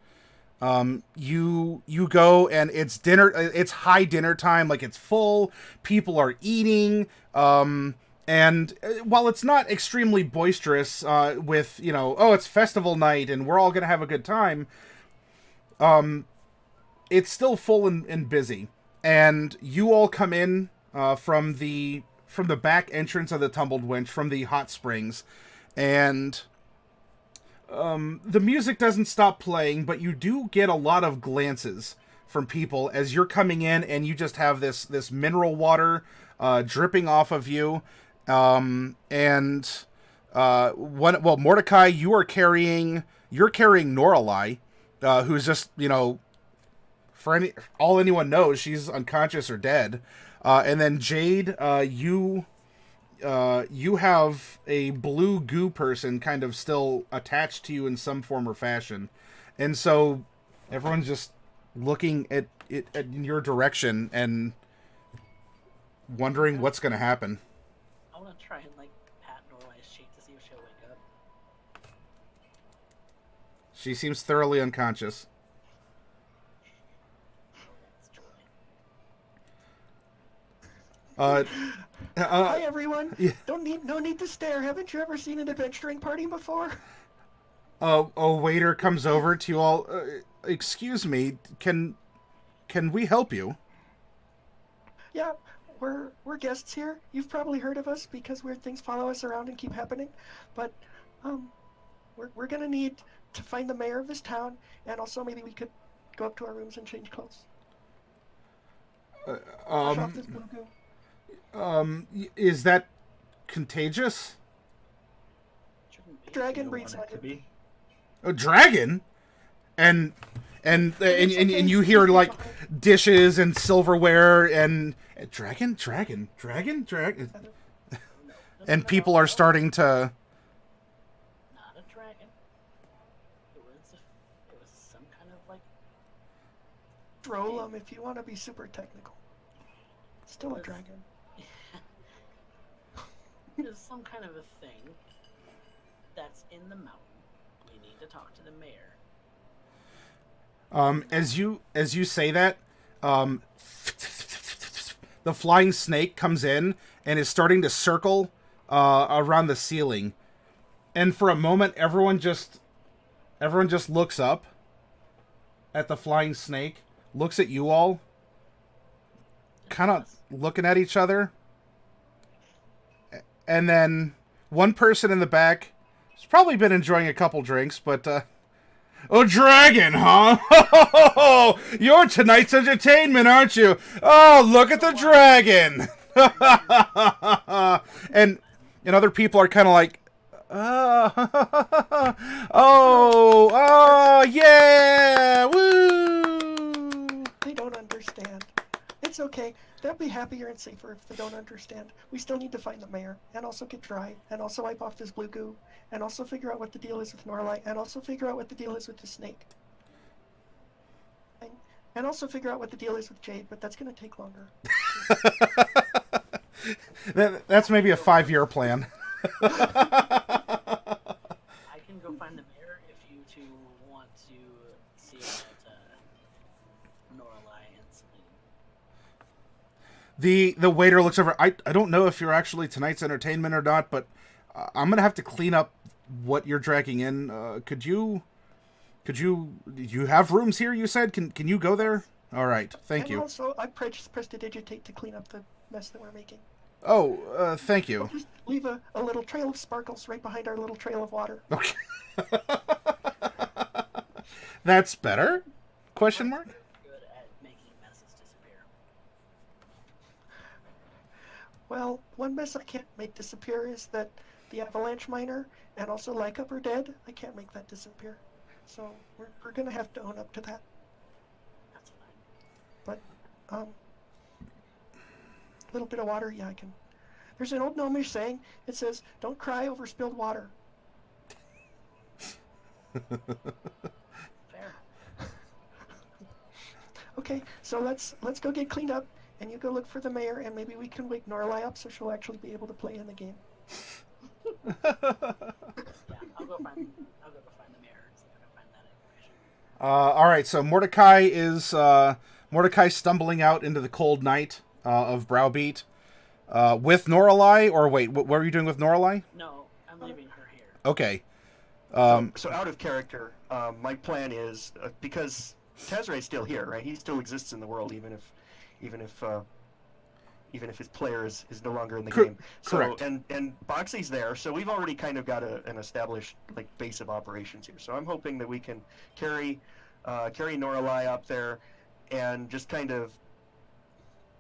You go, and it's dinner. It's high dinner time. Like, it's full. People are eating. And while it's not extremely boisterous, with, it's festival night and we're all going to have a good time, it's still full and busy. And you all come in from the back entrance of the tumbled wench, from the hot springs, and the music doesn't stop playing, but you do get a lot of glances from people as you're coming in, and you just have this mineral water dripping off of you. And Mordecai, you're carrying Norallie, who's just, for all anyone knows, she's unconscious or dead. And then Jade, you have a blue goo person kind of still attached to you in some form or fashion. And so everyone's just looking at it in your direction and wondering what's going to happen. I want to try and pat Norallie's cheek to see if she'll wake up. She seems thoroughly unconscious. Hi everyone. Yeah. No need to stare. Haven't you ever seen an adventuring party before? A waiter comes over to you all. Excuse me, can we help you? Yeah, we're guests here. You've probably heard of us because weird things follow us around and keep happening. But we're gonna need to find the mayor of this town, and also maybe we could go up to our rooms and change clothes. Wash off this blue goo. Is that contagious? Dragon breeds Want it to like be? A dragon? And you hear like dishes and silverware and dragon. And people are starting to. Not a dragon. It was some kind of Drolum, if you want to be super technical. Still a dragon. There's some kind of a thing that's in the mountain. We need to talk to the mayor. As you say that, the flying snake comes in and is starting to circle around the ceiling, and for a moment, everyone just looks up at the flying snake, looks at you all, kind of looking at each other, and then one person in the back has probably been enjoying a couple drinks, but oh, dragon, huh? You're tonight's entertainment, aren't you? Oh, look at the dragon. and other people are kind of like, oh, yeah, woo. They don't understand. It's okay. They'll be happier and safer if they don't understand. We still need to find the mayor, and also get dry, and also wipe off this blue goo, and also figure out what the deal is with Norallie, and also figure out what the deal is with the snake. And also figure out what the deal is with Jade, but that's going to take longer. That's maybe a 5-year plan. I can go find the mayor if you two want to see about Norallie and Celine. The waiter looks over. I don't know if you're actually tonight's entertainment or not, but I'm gonna have to clean up what you're dragging in. Could you have rooms here? You said. Can you go there? All right. Thank you. And also, I prestidigitate to clean up the mess that we're making. Oh, thank you. We'll just leave a little trail of sparkles right behind our little trail of water. Okay. That's better? Question mark? Good at making messes disappear. Well, one mess I can't make disappear is that the avalanche miner and also Lycup are dead. I can't make that disappear. So we're gonna have to own up to that. That's fine. But, a little bit of water, yeah, I can. There's an old gnomish saying, it says, don't cry over spilled water. Fair. Okay, so let's go get cleaned up, and you go look for the mayor, and maybe we can wake Norallie up so she'll actually be able to play in the game. Yeah, I'll go find the mayor and see if I can find that information. All right. So Mordecai stumbling out into the cold night of Browbeat with Norallie, or wait, what were you doing with Norallie? No, I'm leaving her here. Okay. So out of character, my plan is because Tazrae's still here, right? He still exists in the world, even if his player is no longer in the game. So correct. and Boxy's there, so we've already kind of got an established base of operations here. So I'm hoping that we can carry Norallie up there and just kind of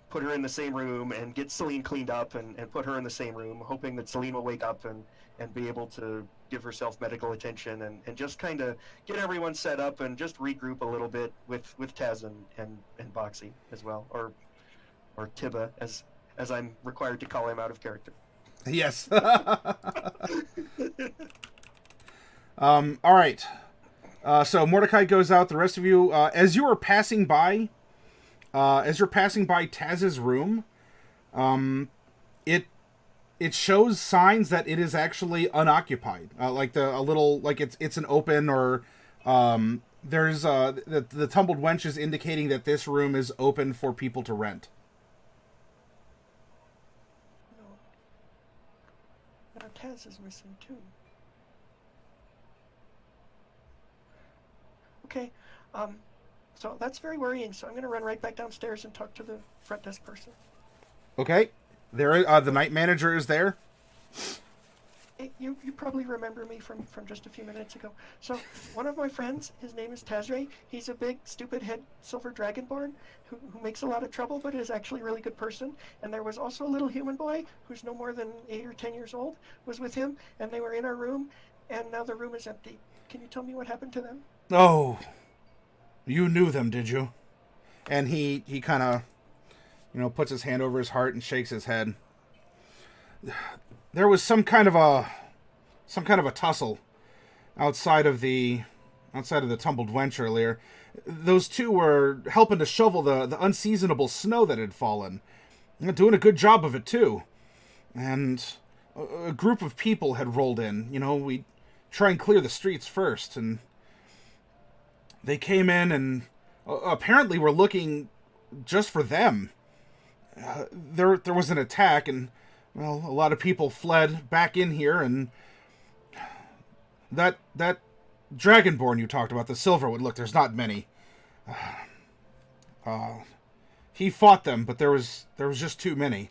put her in the same room and get Celine cleaned up and put her in the same room, hoping that Celine will wake up and be able to give herself medical attention and just kind of get everyone set up and just regroup a little bit with Taz and Boxy as well, or Tibba, as I'm required to call him out of character. Yes. All right. So Mordecai goes out. The rest of you, as you're passing by Taz's room, it shows signs that it is actually unoccupied. Like it's an open, or there's the tumbled wench is indicating that this room is open for people to rent. No. Now Taz is missing too. Okay, so that's very worrying. So I'm going to run right back downstairs and talk to the front desk person. Okay, there. The night manager is there. Hey, you probably remember me from just a few minutes ago. So one of my friends, his name is Tazrae. He's a big, stupid head silver dragonborn who makes a lot of trouble, but is actually a really good person. And there was also a little human boy who's no more than 8 or 10 years old, was with him, and they were in our room, and now the room is empty. Can you tell me what happened to them? Oh, you knew them, did you? And he kind of, puts his hand over his heart and shakes his head. There was some kind of a tussle outside of the tumbled wench earlier. Those two were helping to shovel the unseasonable snow that had fallen. Doing a good job of it too. And a group of people had rolled in. We try and clear the streets first, and they came in and apparently were looking just for them. There was an attack, and well, a lot of people fled back in here, and that Dragonborn you talked about, the Silverwood, look, there's not many. He fought them, but there was just too many.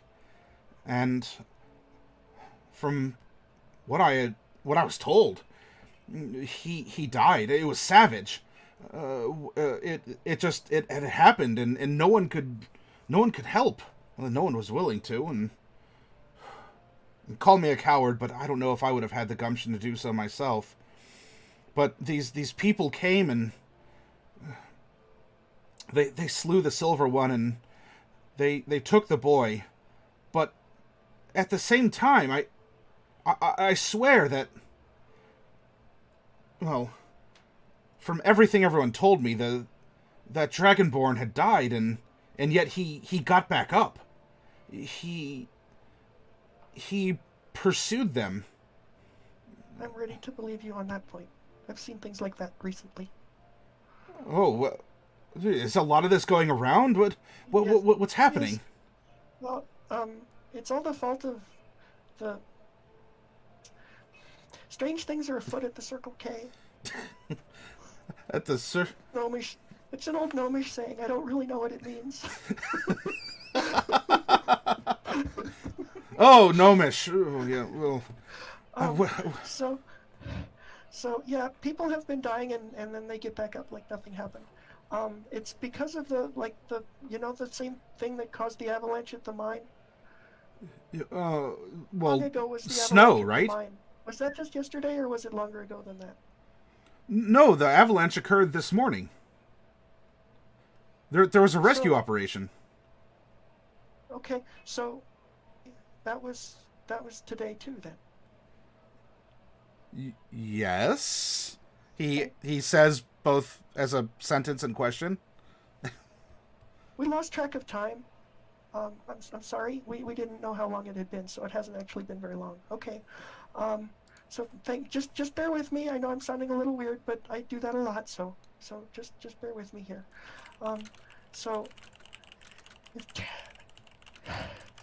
And from what I was told, he died. It was savage. It had happened, and no one could help. Well, no one was willing to, and call me a coward, but I don't know if I would have had the gumption to do so myself. But these people came, and they slew the silver one, and they took the boy. But at the same time, I swear that, well, from everything everyone told me, that Dragonborn had died, and yet he got back up. He pursued them. I'm ready to believe you on that point. I've seen things like that recently. Oh, is a lot of this going around? What's happening? Yes. Well, it's all the fault of the strange things are afoot at the Circle K. At the Gnomish. It's an old Gnomish saying. I don't really know what it means. Oh, Gnomish. Oh, yeah. Well. So yeah, people have been dying and then they get back up like nothing happened. It's because of the same thing that caused the avalanche at the mine. Well, Long ago was the snow, avalanche at right? the mine. Was that just yesterday, or was it longer ago than that? No, the avalanche occurred this morning. There was a rescue operation. Okay, so that was today too then. Yes. He says both as a sentence and question. We lost track of time. I'm sorry. We didn't know how long it had been, so it hasn't actually been very long. Okay. So just bear with me. I know I'm sounding a little weird, but I do that a lot. So just bear with me here. So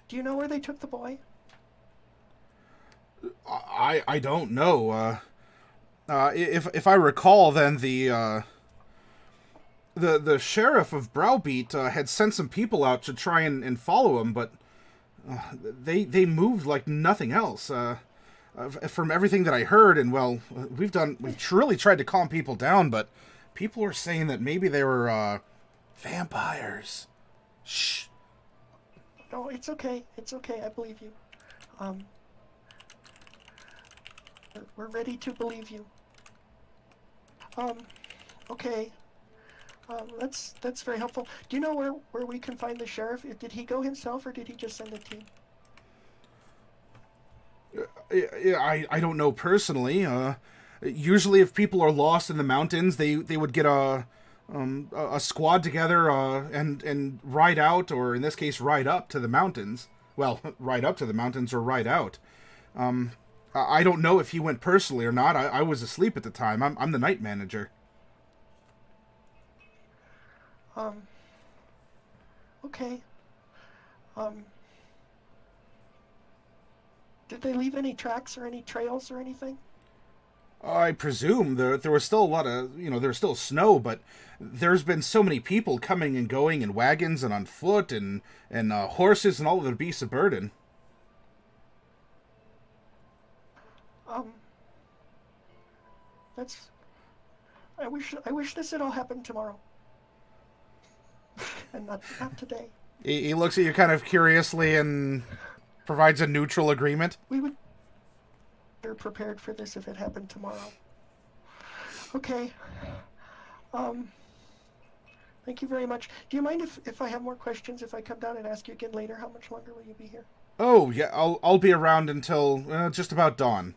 do you know where they took the boy? I don't know. If I recall, then the sheriff of Browbeat had sent some people out to try and follow him, but they moved like nothing else. From everything that I heard, and well, we've truly tried to calm people down, but people were saying that maybe they were vampires. Shh. No, it's okay. It's okay. I believe you. We're ready to believe you. Okay. That's very helpful. Do you know where we can find the sheriff? Did he go himself, or did he just send a team? I don't know personally. Usually, if people are lost in the mountains, they would get a squad together and ride out, or in this case, ride up to the mountains. Well, ride up to the mountains or ride out. I don't know if he went personally or not. I was asleep at the time. I'm the night manager. Okay. Did they leave any tracks or any trails or anything? I presume there was still a lot of, there was still snow, but there's been so many people coming and going in wagons and on foot and horses and all of the beasts of burden. That's. I wish this had all happened tomorrow, and not today. He looks at you kind of curiously and provides a neutral agreement. We would be prepared for this if it happened tomorrow. Okay. Thank you very much. Do you mind if I have more questions, if I come down and ask you again later? How much longer will you be here? Oh, yeah, I'll be around until just about dawn.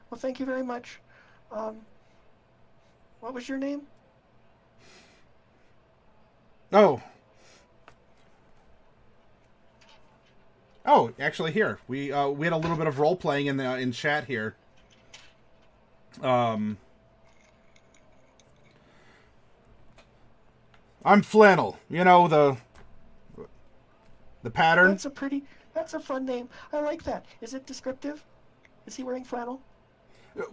Well, thank you very much. What was your name? Oh, actually, here we had a little bit of role playing in chat here. I'm Flannel. The pattern. That's a fun name. I like that. Is it descriptive? Is he wearing flannel?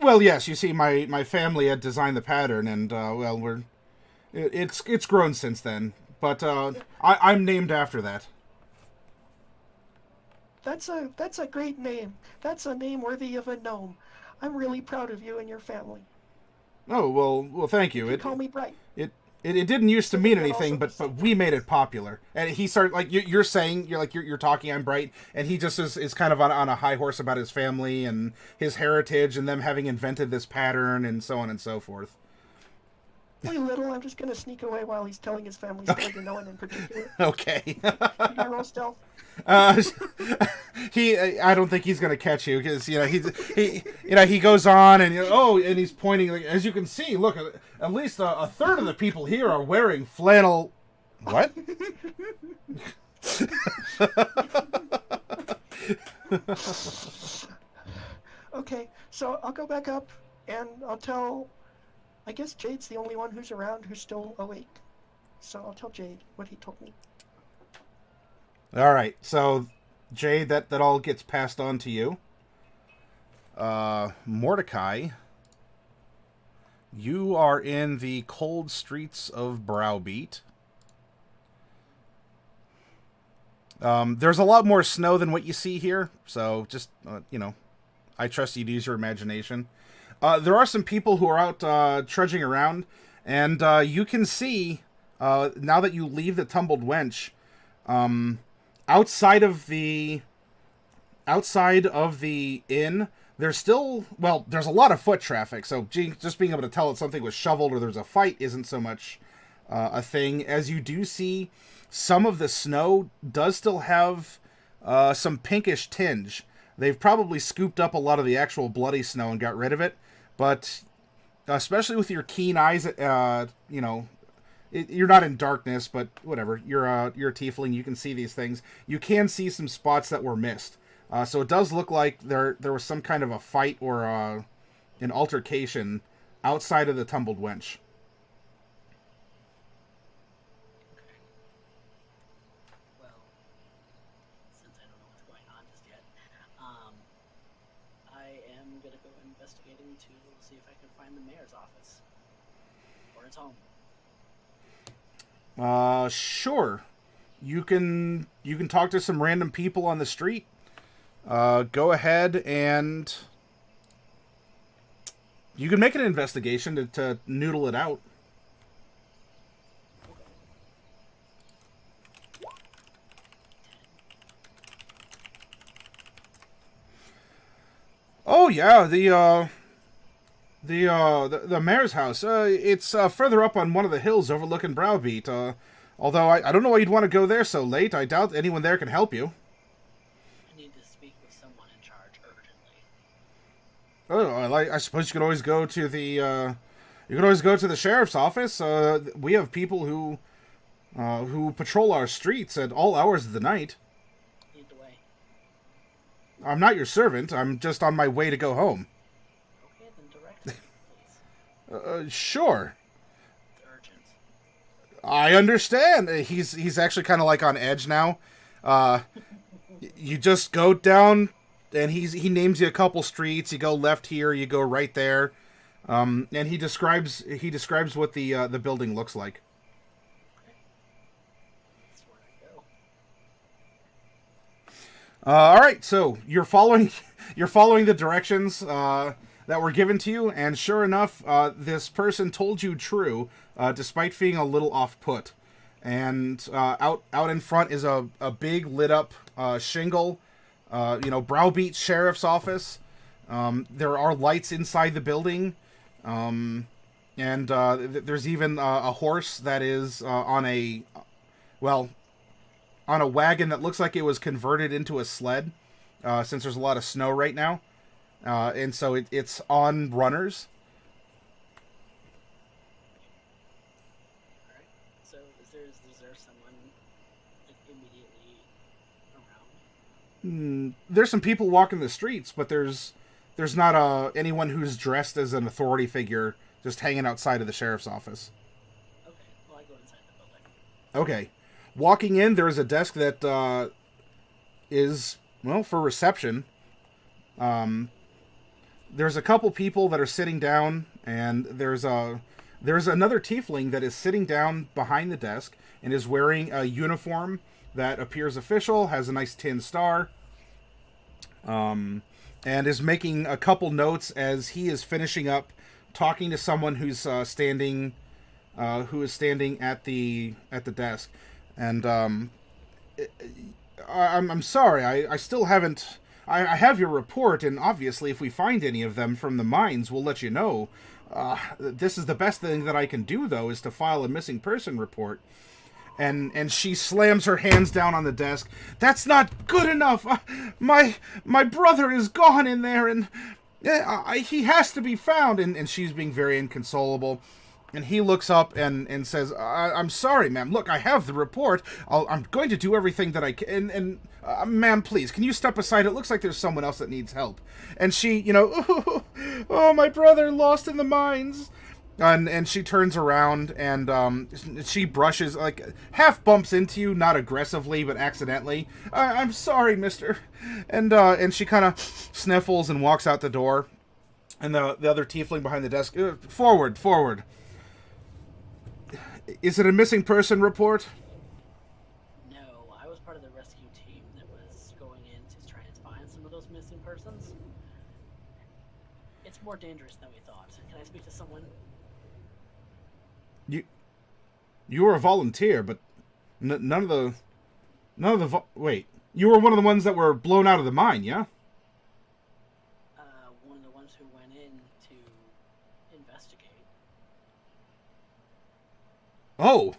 Well, yes. You see, my family had designed the pattern, and it's grown since then. But I'm named after that. That's a great name. That's a name worthy of a gnome. I'm really proud of you and your family. Oh, well, thank you. You call me Bright. It didn't used to mean anything, but we made it popular. And he started, like, you're saying, you're talking, I'm Bright, and he just is kind of on a high horse about his family and his heritage and them having invented this pattern and so on and so forth. Wait, little, I'm just going to sneak away while he's telling his family story to no one in particular. Okay. Can I roll stealth? I don't think he's gonna catch you because he goes on and and he's pointing, like, as you can see, look, at least a third of the people here are wearing flannel. What? Okay, so I'll go back up and I'll tell. I guess Jade's the only one who's around who's still awake, so I'll tell Jade what he told me. All right, so Jade, that all gets passed on to you. Mordecai, you are in the cold streets of Browbeat. There's a lot more snow than what you see here, so just I trust you to use your imagination. There are some people who are out trudging around, and you can see now that you leave the Tumbled Wench. Outside of the inn, there's a lot of foot traffic, so just being able to tell that something was shoveled or there's a fight isn't so much a thing, as you do see some of the snow does still have some pinkish tinge. They've probably scooped up a lot of the actual bloody snow and got rid of it, but especially with your keen eyes, you're not in darkness, but whatever. You're a tiefling. You can see these things. You can see some spots that were missed. So it does look like there was some kind of a fight or an altercation outside of the Tumbled Wench. Well, since I don't know what's going on just yet, I am gonna go investigating to see if I can find the mayor's office or his home. Sure. You can talk to some random people on the street. Go ahead and you can make an investigation to noodle it out. Oh yeah, the mayor's house. It's further up on one of the hills overlooking Browbeat. Although I don't know why you'd want to go there so late. I doubt anyone there can help you. I need to speak with someone in charge urgently. Oh, I suppose you could always go to the sheriff's office. We have people who patrol our streets at all hours of the night. Lead the way. I'm not your servant. I'm just on my way to go home. Okay, then direct me, please. Sure. It's urgent. I understand. He's actually kind of like on edge now. You just go down, and he names you a couple streets. You go left here, you go right there, and he describes what the building looks like. That's where I go. All right, so you're following the directions that were given to you, and sure enough, this person told you true, despite being a little off-put. And out in front is a big lit up shingle, Browbeat Sheriff's Office. There are lights inside the building, and there's even a horse that is on a wagon that looks like it was converted into a sled, since there's a lot of snow right now. And so it's on runners. Alright. So is there someone like immediately around? There's some people walking the streets, but there's not anyone who's dressed as an authority figure just hanging outside of the sheriff's office. Okay, well I go inside the building. Okay. Walking in, there's a desk that is, for reception. There's a couple people that are sitting down, and there's another tiefling that is sitting down behind the desk and is wearing a uniform that appears official, has a nice tin star, and is making a couple notes as he is finishing up talking to someone who's standing at the desk. And I'm sorry, I still haven't. I have your report, and obviously if we find any of them from the mines, we'll let you know. This is the best thing that I can do, though, is to file a missing person report. And she slams her hands down on the desk. That's not good enough! My brother is gone in there, and he has to be found! And she's being very inconsolable. And he looks up and says, I'm sorry, ma'am. Look, I have the report. I'm going to do everything that I can. And ma'am, please, can you step aside? It looks like there's someone else that needs help. And she, oh, my brother lost in the mines. And she turns around and she brushes, half bumps into you, not aggressively, but accidentally. I'm sorry, mister. And she kind of sniffles and walks out the door. And the other tiefling behind the desk, forward. Is it a missing person report? No, I was part of the rescue team that was going in to try and find some of those missing persons. It's more dangerous than we thought. Can I speak to someone? You were a volunteer, but none of the wait. You were one of the ones that were blown out of the mine, yeah? One of the ones who went in to investigate. Oh,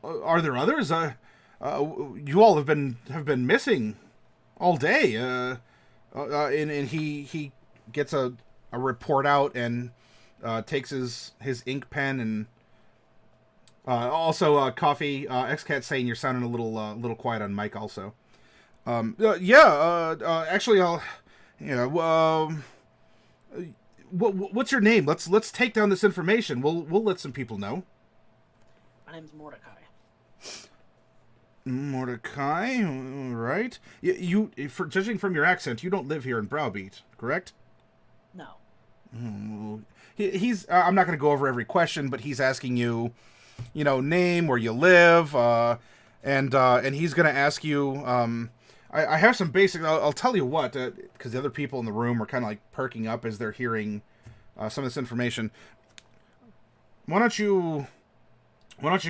are there others? You all have been missing all day. And he gets a report out and takes his ink pen and also coffee. Xcat saying you're sounding a little quiet on mic also. Actually, I'll. What's your name? Let's take down this information. We'll let some people know. My name's Mordecai. Mordecai, right? You, for judging from your accent, you don't live here in Browbeat, correct? No. He's. I'm not going to go over every question, but he's asking you, name, where you live, and he's going to ask you. I have some basic. I'll tell you what, because the other people in the room are kind of like perking up as they're hearing some of this information. Why don't you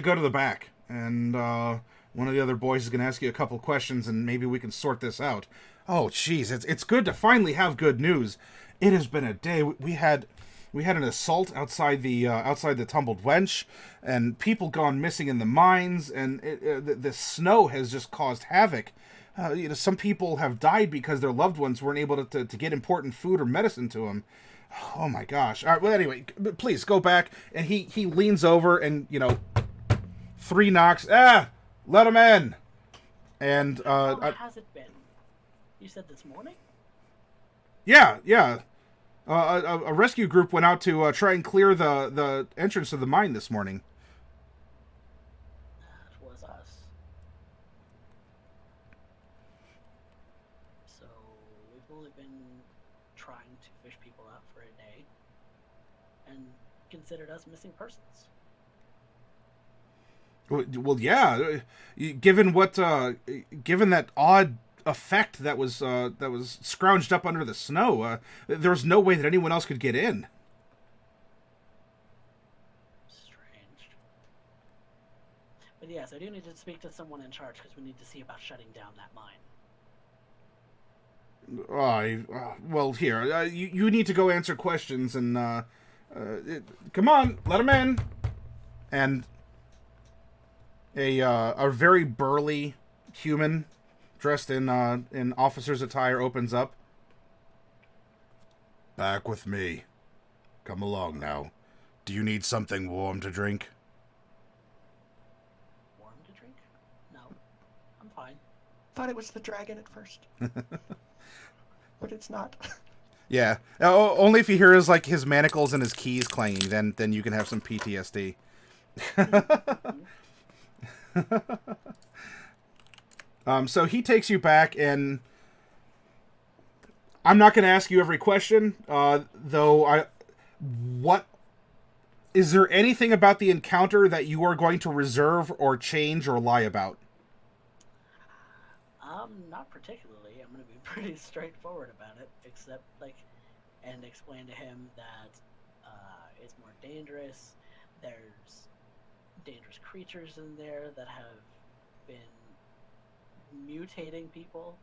go to the back, and one of the other boys is going to ask you a couple questions, and maybe we can sort this out. Oh, jeez, it's good to finally have good news. It has been a day. We had an assault outside the tumbled wench, and people gone missing in the mines, and the snow has just caused havoc. Some people have died because their loved ones weren't able to get important food or medicine to them. Oh my gosh! All right. Well, anyway, please go back. And he leans over and 3 knocks. Let him in. And How long has it been? You said this morning? yeah. A rescue group went out to try and clear the entrance to the mine this morning. That was us. So we've only been trying to fish people out for a day, and considered us missing persons. Well, yeah. Given that odd effect that was scrounged up under the snow, there was no way that anyone else could get in. Strange. But yes, I do need to speak to someone in charge because we need to see about shutting down that mine. Well, here, you need to go answer questions, and come on, let him in. And a very burly human dressed in officer's attire opens up. Back with me. Come along now. Do you need something warm to drink? Warm to drink? No, I'm fine. Thought it was the dragon at first. But it's not. Yeah. Only if you hear his manacles and his keys clanging, then you can have some PTSD. So he takes you back, and I'm not going to ask you every question, though. What is there anything about the encounter that you are going to reserve or change or lie about? Not particularly. I'm going to be pretty straightforward about it, except and explain to him that it's more dangerous. There's dangerous creatures in there that have been mutating people.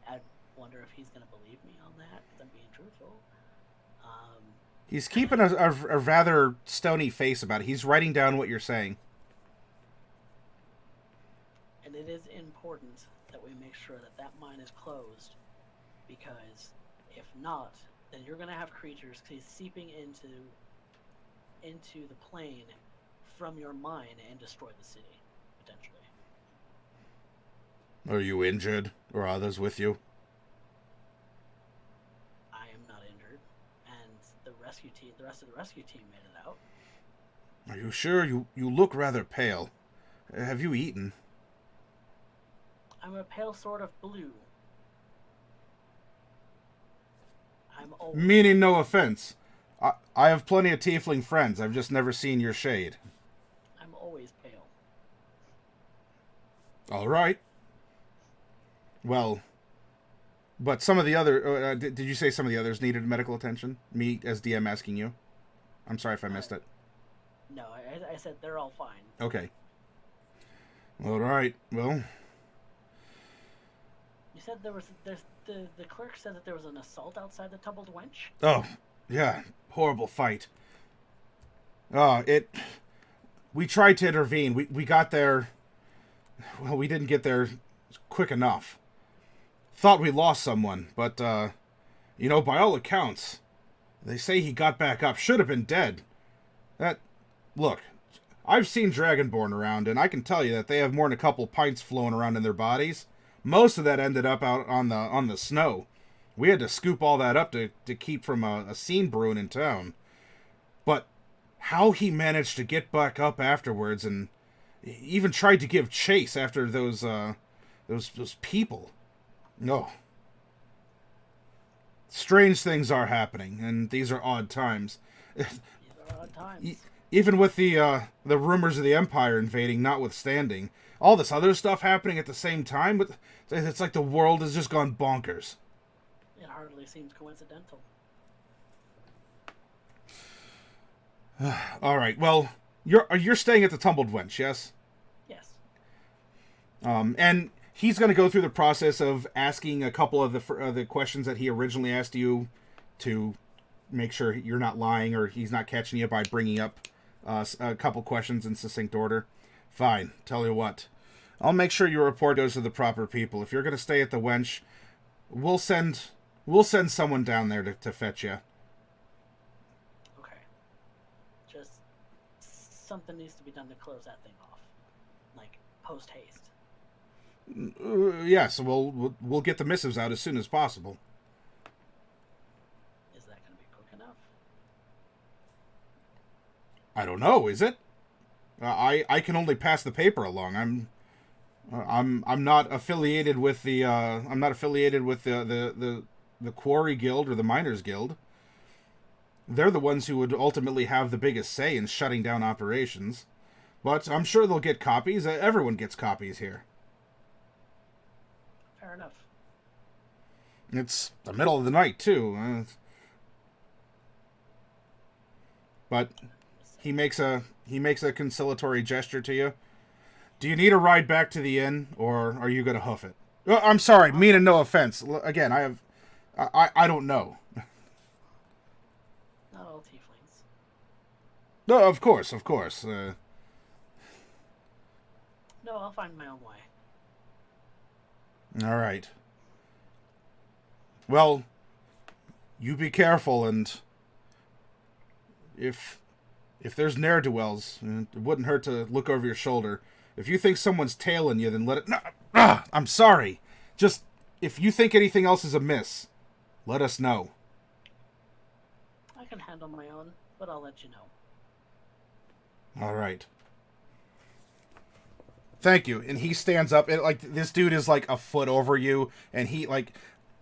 I wonder if he's going to believe me on that, because I'm being truthful. He's keeping a rather stony face about it. He's writing down what you're saying. And it is important that we make sure that mine is closed, because if not, then you're going to have creatures seeping into the plane from your mine and destroy the city, potentially. Are you injured, or others with you? I am not injured, and the rest of the rescue team made it out. Are you sure? You look rather pale. Have you eaten? I'm a pale sort of blue. I'm always... Meaning no offense. I have plenty of tiefling friends. I've just never seen your shade. I'm always pale. All right. Well, but some of the other... did you say some of the others needed medical attention? Me, as DM, asking you? I'm sorry if I missed it. No, I said they're all fine. Okay. All right. Well... You said the clerk said that there was an assault outside the tumbled wench? Oh, yeah. Horrible fight. We tried to intervene. We got there... Well, we didn't get there quick enough. Thought we lost someone, but, by all accounts, they say he got back up. Should have been dead. Look, I've seen Dragonborn around, and I can tell you that they have more than a couple pints flowing around in their bodies. Most of that ended up out on the snow. We had to scoop all that up to keep from a scene brewing in town. But how he managed to get back up afterwards, and even tried to give chase after those people. No. Strange things are happening, and these are odd times. These are odd times. Even with the rumors of the Empire invading notwithstanding, all this other stuff happening at the same time, but it's like the world has just gone bonkers. It hardly seems coincidental. All right. Well, you're staying at the Tumbled Wench, yes? Yes. And he's going to go through the process of asking a couple of the questions that he originally asked you to make sure you're not lying or he's not catching you by bringing up a couple questions in succinct order. Fine. Tell you what. I'll make sure your report goes to the proper people. If you're going to stay at the Wench, we'll send someone down there to fetch you. Okay. Just something needs to be done to close that thing off, like post haste. Yes, we'll get the missives out as soon as possible. Is that going to be quick enough? I don't know. Is it? I can only pass the paper along. I'm not affiliated with the the Quarry Guild or the Miners Guild. They're the ones who would ultimately have the biggest say in shutting down operations. But I'm sure they'll get copies. Everyone gets copies here. Fair enough. It's the middle of the night too. But he makes a conciliatory gesture to you. Do you need a ride back to the inn, or are you gonna hoof it? I'm sorry, meaning no offense. Again, I don't know. Not all tieflings. No, of course. No, I'll find my own way. All right. Well, you be careful, and if there's ne'er-do-wells, it wouldn't hurt to look over your shoulder. If you think someone's tailing you, then let it... No, I'm sorry. Just, if you think anything else is amiss, let us know. I can handle my own, but I'll let you know. All right. Thank you. And he stands up, and like this dude is like a foot over you, and he like,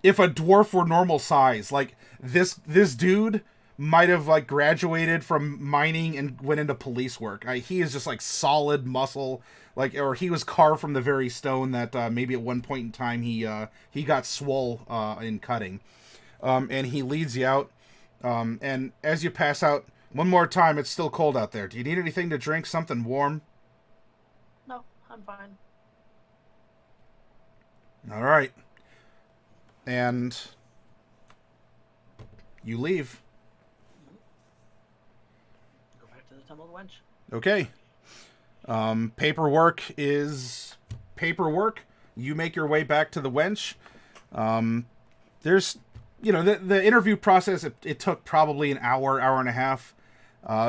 if a dwarf were normal size, like this dude might have like graduated from mining and went into police work. He is just like solid muscle, like, or he was carved from the very stone that maybe at one point in time he got swole in cutting. And he leads you out. And as you pass out, one more time, it's still cold out there. Do you need anything to drink? Something warm? No, I'm fine. All right. And you leave. Go back to the Tumbled Wench. Okay. Paperwork is paperwork. You make your way back to the Wench. There's, the interview process, it took probably an hour and a half.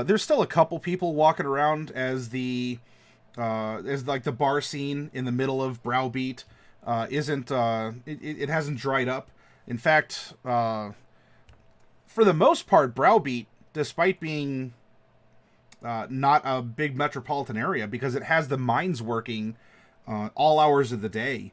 There's still a couple people walking around as the bar scene in the middle of Browbeat isn't, it hasn't dried up. In fact, for the most part, Browbeat, despite being not a big metropolitan area, because it has the mines working all hours of the day.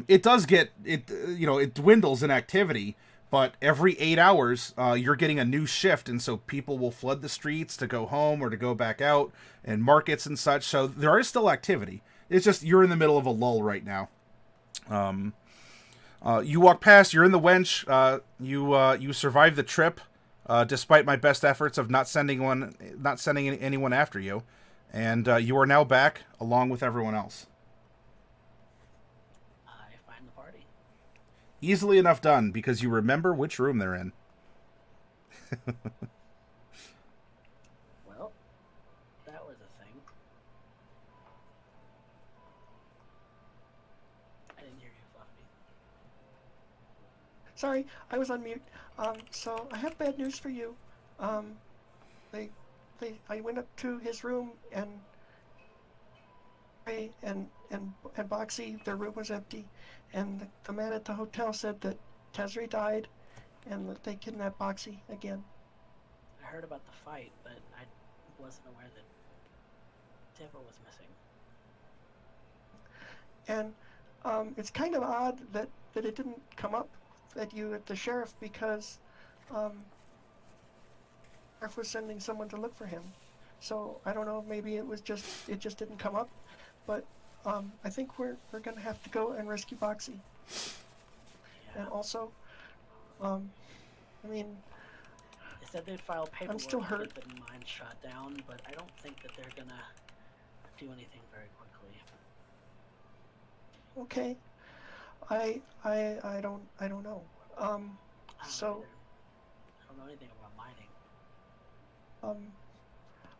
It does get it dwindles in activity, but every 8 hours you're getting a new shift, and so people will flood the streets to go home or to go back out, and markets and such. So there is still activity. It's just you're in the middle of a lull right now. You walk past. You're in the Wench. You survive the trip. Despite my best efforts of not sending anyone after you, and you are now back along with everyone else. I find the party. Easily enough done, because you remember which room they're in. Well, that was a thing. I didn't hear you, Fluffy. Sorry, I was on mute. So I have bad news for you. I went up to his room and Boxy, their room was empty, and the man at the hotel said that Tazrae died, and that they kidnapped Boxy again. I heard about the fight, but I wasn't aware that Tibba was missing. And it's kind of odd that it didn't come up at the sheriff, because sheriff was sending someone to look for him. So I don't know, maybe it just didn't come up, but I think we're gonna have to go and rescue Boxy. Yeah. And also, I mean, They said they'd file paperwork still to hurt. get the mine shut down, but I don't think that they're gonna do anything very quickly. okay, I don't know. I don't So either. don't know anything about mining.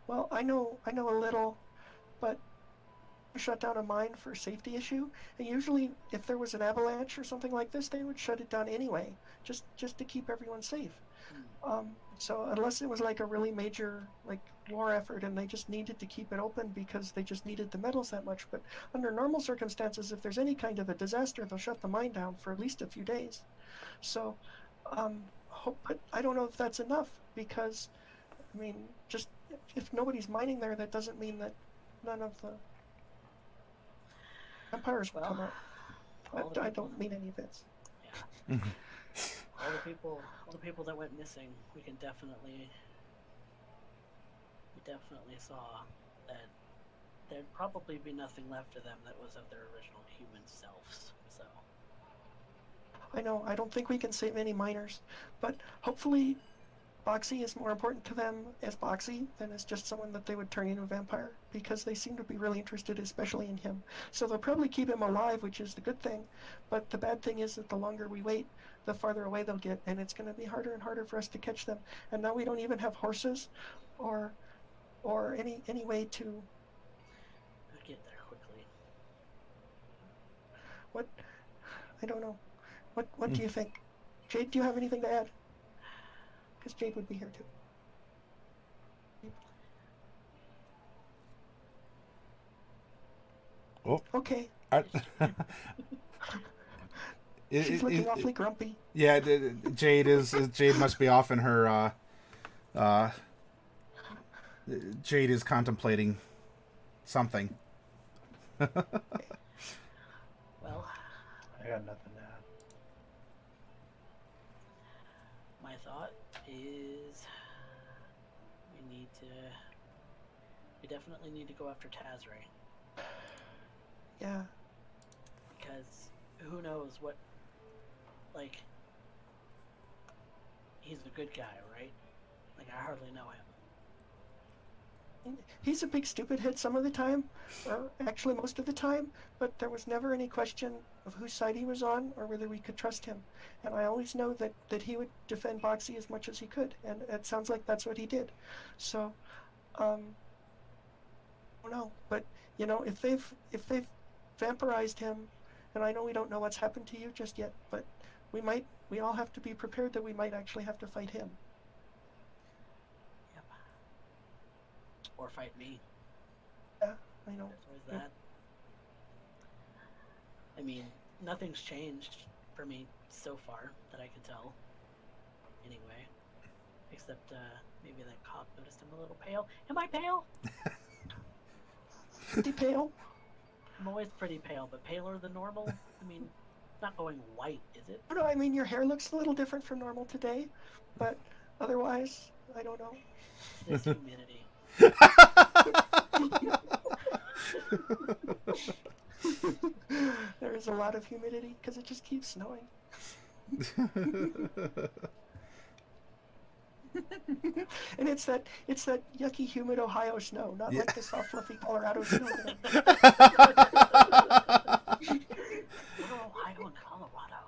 Well, I know a little, but shut down a mine for a safety issue, and usually if there was an avalanche or something like this, they would shut it down anyway, just to keep everyone safe. So unless it was like a really major like war effort and they just needed to keep it open because they just needed the metals that much, but under normal circumstances, if there's any kind of a disaster, they'll shut the mine down for at least a few days. So but I don't know if that's enough, because I mean, just if nobody's mining there, that doesn't mean that none of the empires will come out. I don't mean any offense. Yeah. all the people that went missing, we definitely saw that there'd probably be nothing left of them that was of their original human selves. So I know, I don't think we can save any miners, but hopefully Boxy is more important to them as Boxy than as just someone that they would turn into a vampire, because they seem to be really interested, especially in him. So they'll probably keep him alive, which is the good thing, but the bad thing is that the longer we wait, the farther away they'll get, and it's going to be harder and harder for us to catch them. And now we don't even have horses or any way to get there quickly. What? I don't know. What do you think? Jade, do you have anything to add? Because Jade would be here too. Oh. Okay. She's looking awfully grumpy. Yeah, Jade must be off in her. Jade is contemplating something. Well, I got nothing to add. My thought is we definitely need to go after Tazrae. Yeah. Because who knows what, like, he's a good guy, right? Like, I hardly know him. He's a big stupid head some of the time, or actually most of the time, but there was never any question of whose side he was on or whether we could trust him. And I always know that he would defend Boxy as much as he could, and it sounds like that's what he did. So, I don't know, but you know, if they've vampirized him, and I know we don't know what's happened to you just yet, but we all have to be prepared that we might actually have to fight him. Yep. Or fight me. Yeah, I know. There's always that. I mean, nothing's changed for me so far that I can tell. Anyway, except maybe that cop noticed I'm a little pale. Am I pale? Pretty pale. I'm always pretty pale, but paler than normal. I mean, not going white, is it? No, I mean, your hair looks a little different from normal today, but otherwise, I don't know. This humidity. There is a lot of humidity because it just keeps snowing. And it's that yucky, humid Ohio snow, not like the soft, fluffy Colorado snow. Ohio and Colorado.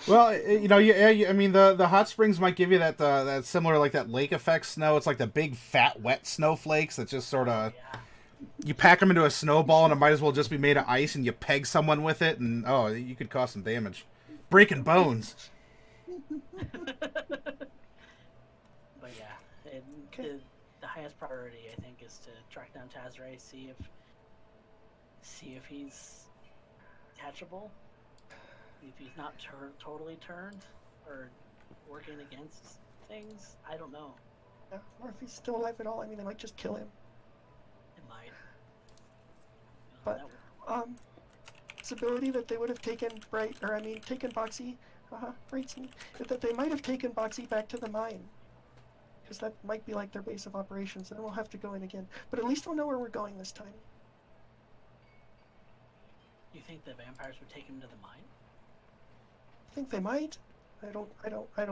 Well, you know, I mean, the hot springs might give you that similar, like that lake effect snow. It's like the big, fat, wet snowflakes that just sort of, you pack them into a snowball and it might as well just be made of ice, and you peg someone with it, and oh, you could cause some damage, breaking bones. But yeah, the highest priority, I think, is to track down Tazrae, see if he's catchable, if he's not totally turned or working against things. I don't know. Yeah, or if he's still alive at all. I mean, they might just kill him. It might. But possibility that they would have taken Boxy. That they might have taken Boxy back to the mine, because that might be like their base of operations, and then we'll have to go in again. But at least we'll know where we're going this time. You think the vampires would take him to the mine? I think they might. I don't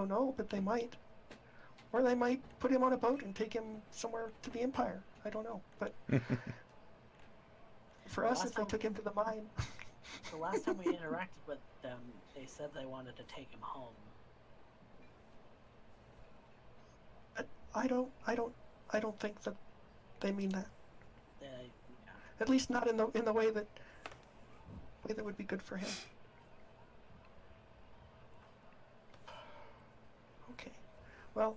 know, but they might. Or they might put him on a boat and take him somewhere to the Empire. I don't know, but for us, if they took him to the mine. The last time we interacted with them, they said they wanted to take him home. I don't think that they mean that. Yeah. At least not in the way that would be good for him. Okay. Well,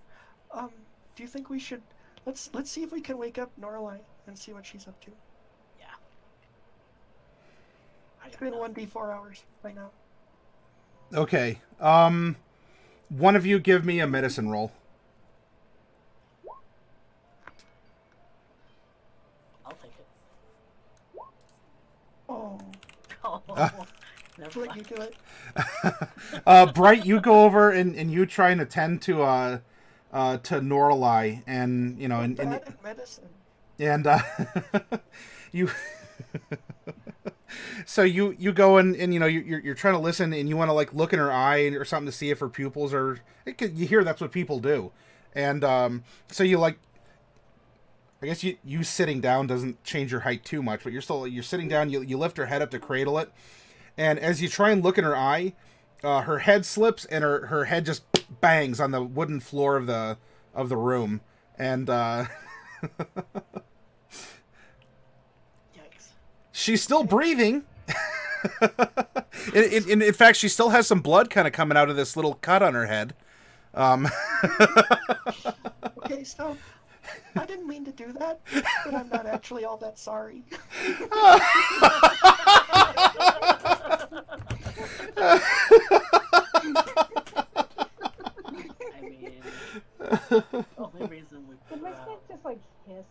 do you think we should let's see if we can wake up Norallie and see what she's up to. Yeah. It's been 1d4 hours right now. Okay. One of you give me a medicine roll. I'll take it. Oh, Oh, never let me mind. do it. Bright, you go over and you try and attend to Norallie, and you know, and Bad at medicine. you. So you go and you know you're trying to listen, and you want to like look in her eye or something to see if her pupils are. You hear that's what people do, and so you like. I guess you sitting down doesn't change your height too much, but you're sitting down. You lift her head up to cradle it, and as you try and look in her eye, her head slips and her head just bangs on the wooden floor of the room, and Yikes. she's still breathing. in fact, she still has some blood kind of coming out of this little cut on her head. Okay, so I didn't mean to do that, but I'm not actually all that sorry. I mean, the only reason we But put my her cat out. just like hiss.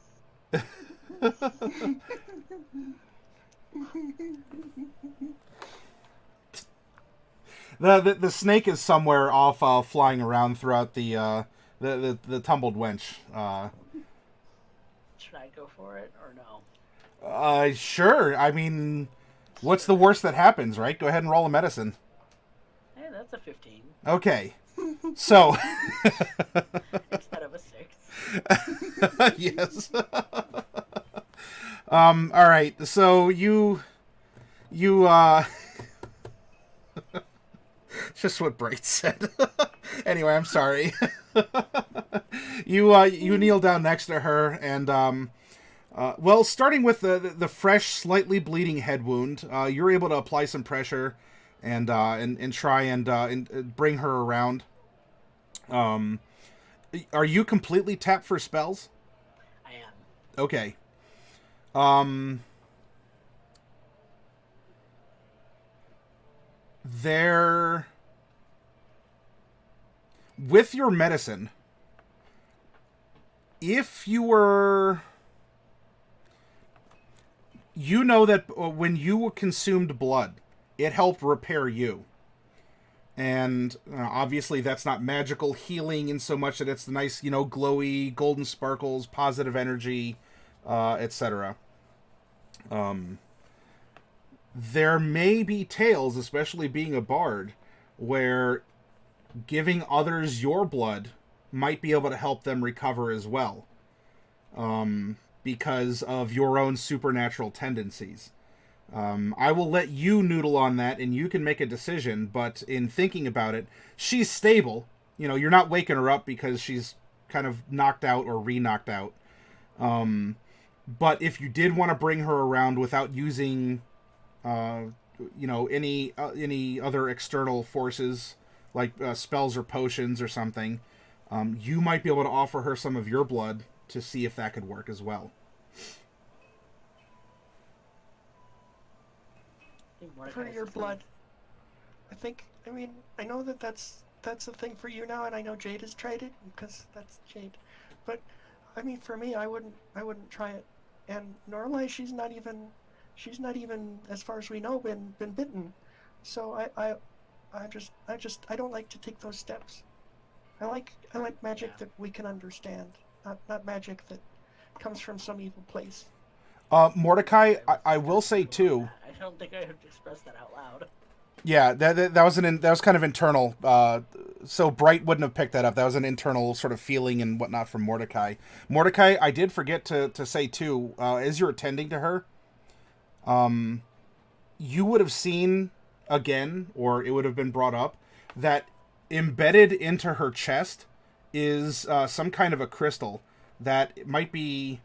The snake is somewhere off flying around throughout the tumbled wench. Should I go for it or no? Sure. I mean, what's the worst that happens, right? Go ahead and roll a medicine. Hey, that's a 15 Okay. So. instead of a 6. Yes. All right. So you just what Bright said. Anyway, I'm sorry. You kneel down next to her and well, starting with the fresh, slightly bleeding head wound, you're able to apply some pressure and try and bring her around. Are you completely tapped for spells? I am. Okay. There, with your medicine, if you were, you know that when you consumed blood, it helped repair you. And obviously that's not magical healing in so much that it's the nice, you know, glowy, golden sparkles, positive energy, etc. There may be tales, especially being a bard, where giving others your blood might be able to help them recover as well, because of your own supernatural tendencies. I will let you noodle on that, and you can make a decision, but in thinking about it, she's stable. You know, you're not waking her up because she's kind of knocked out or re-knocked out. But if you did want to bring her around without using, you know, any other external forces, like spells or potions or something, you might be able to offer her some of your blood to see if that could work as well. For your blood. I mean, I know that's a thing for you now, and I know Jade has tried it, because that's Jade. But, I mean, for me, I wouldn't try it. And Norallie, she's not even, as far as we know, been bitten. So I don't like to take those steps. I like magic that we can understand, not magic that comes from some evil place. Mordecai, I will say too. I don't think I have expressed that out loud. Yeah, that was kind of internal. So Bright wouldn't have picked that up. That was an internal sort of feeling and whatnot from Mordecai. Mordecai, I did forget to say too. As you're attending to her, you would have seen again, or it would have been brought up, that embedded into her chest is some kind of a crystal that might be...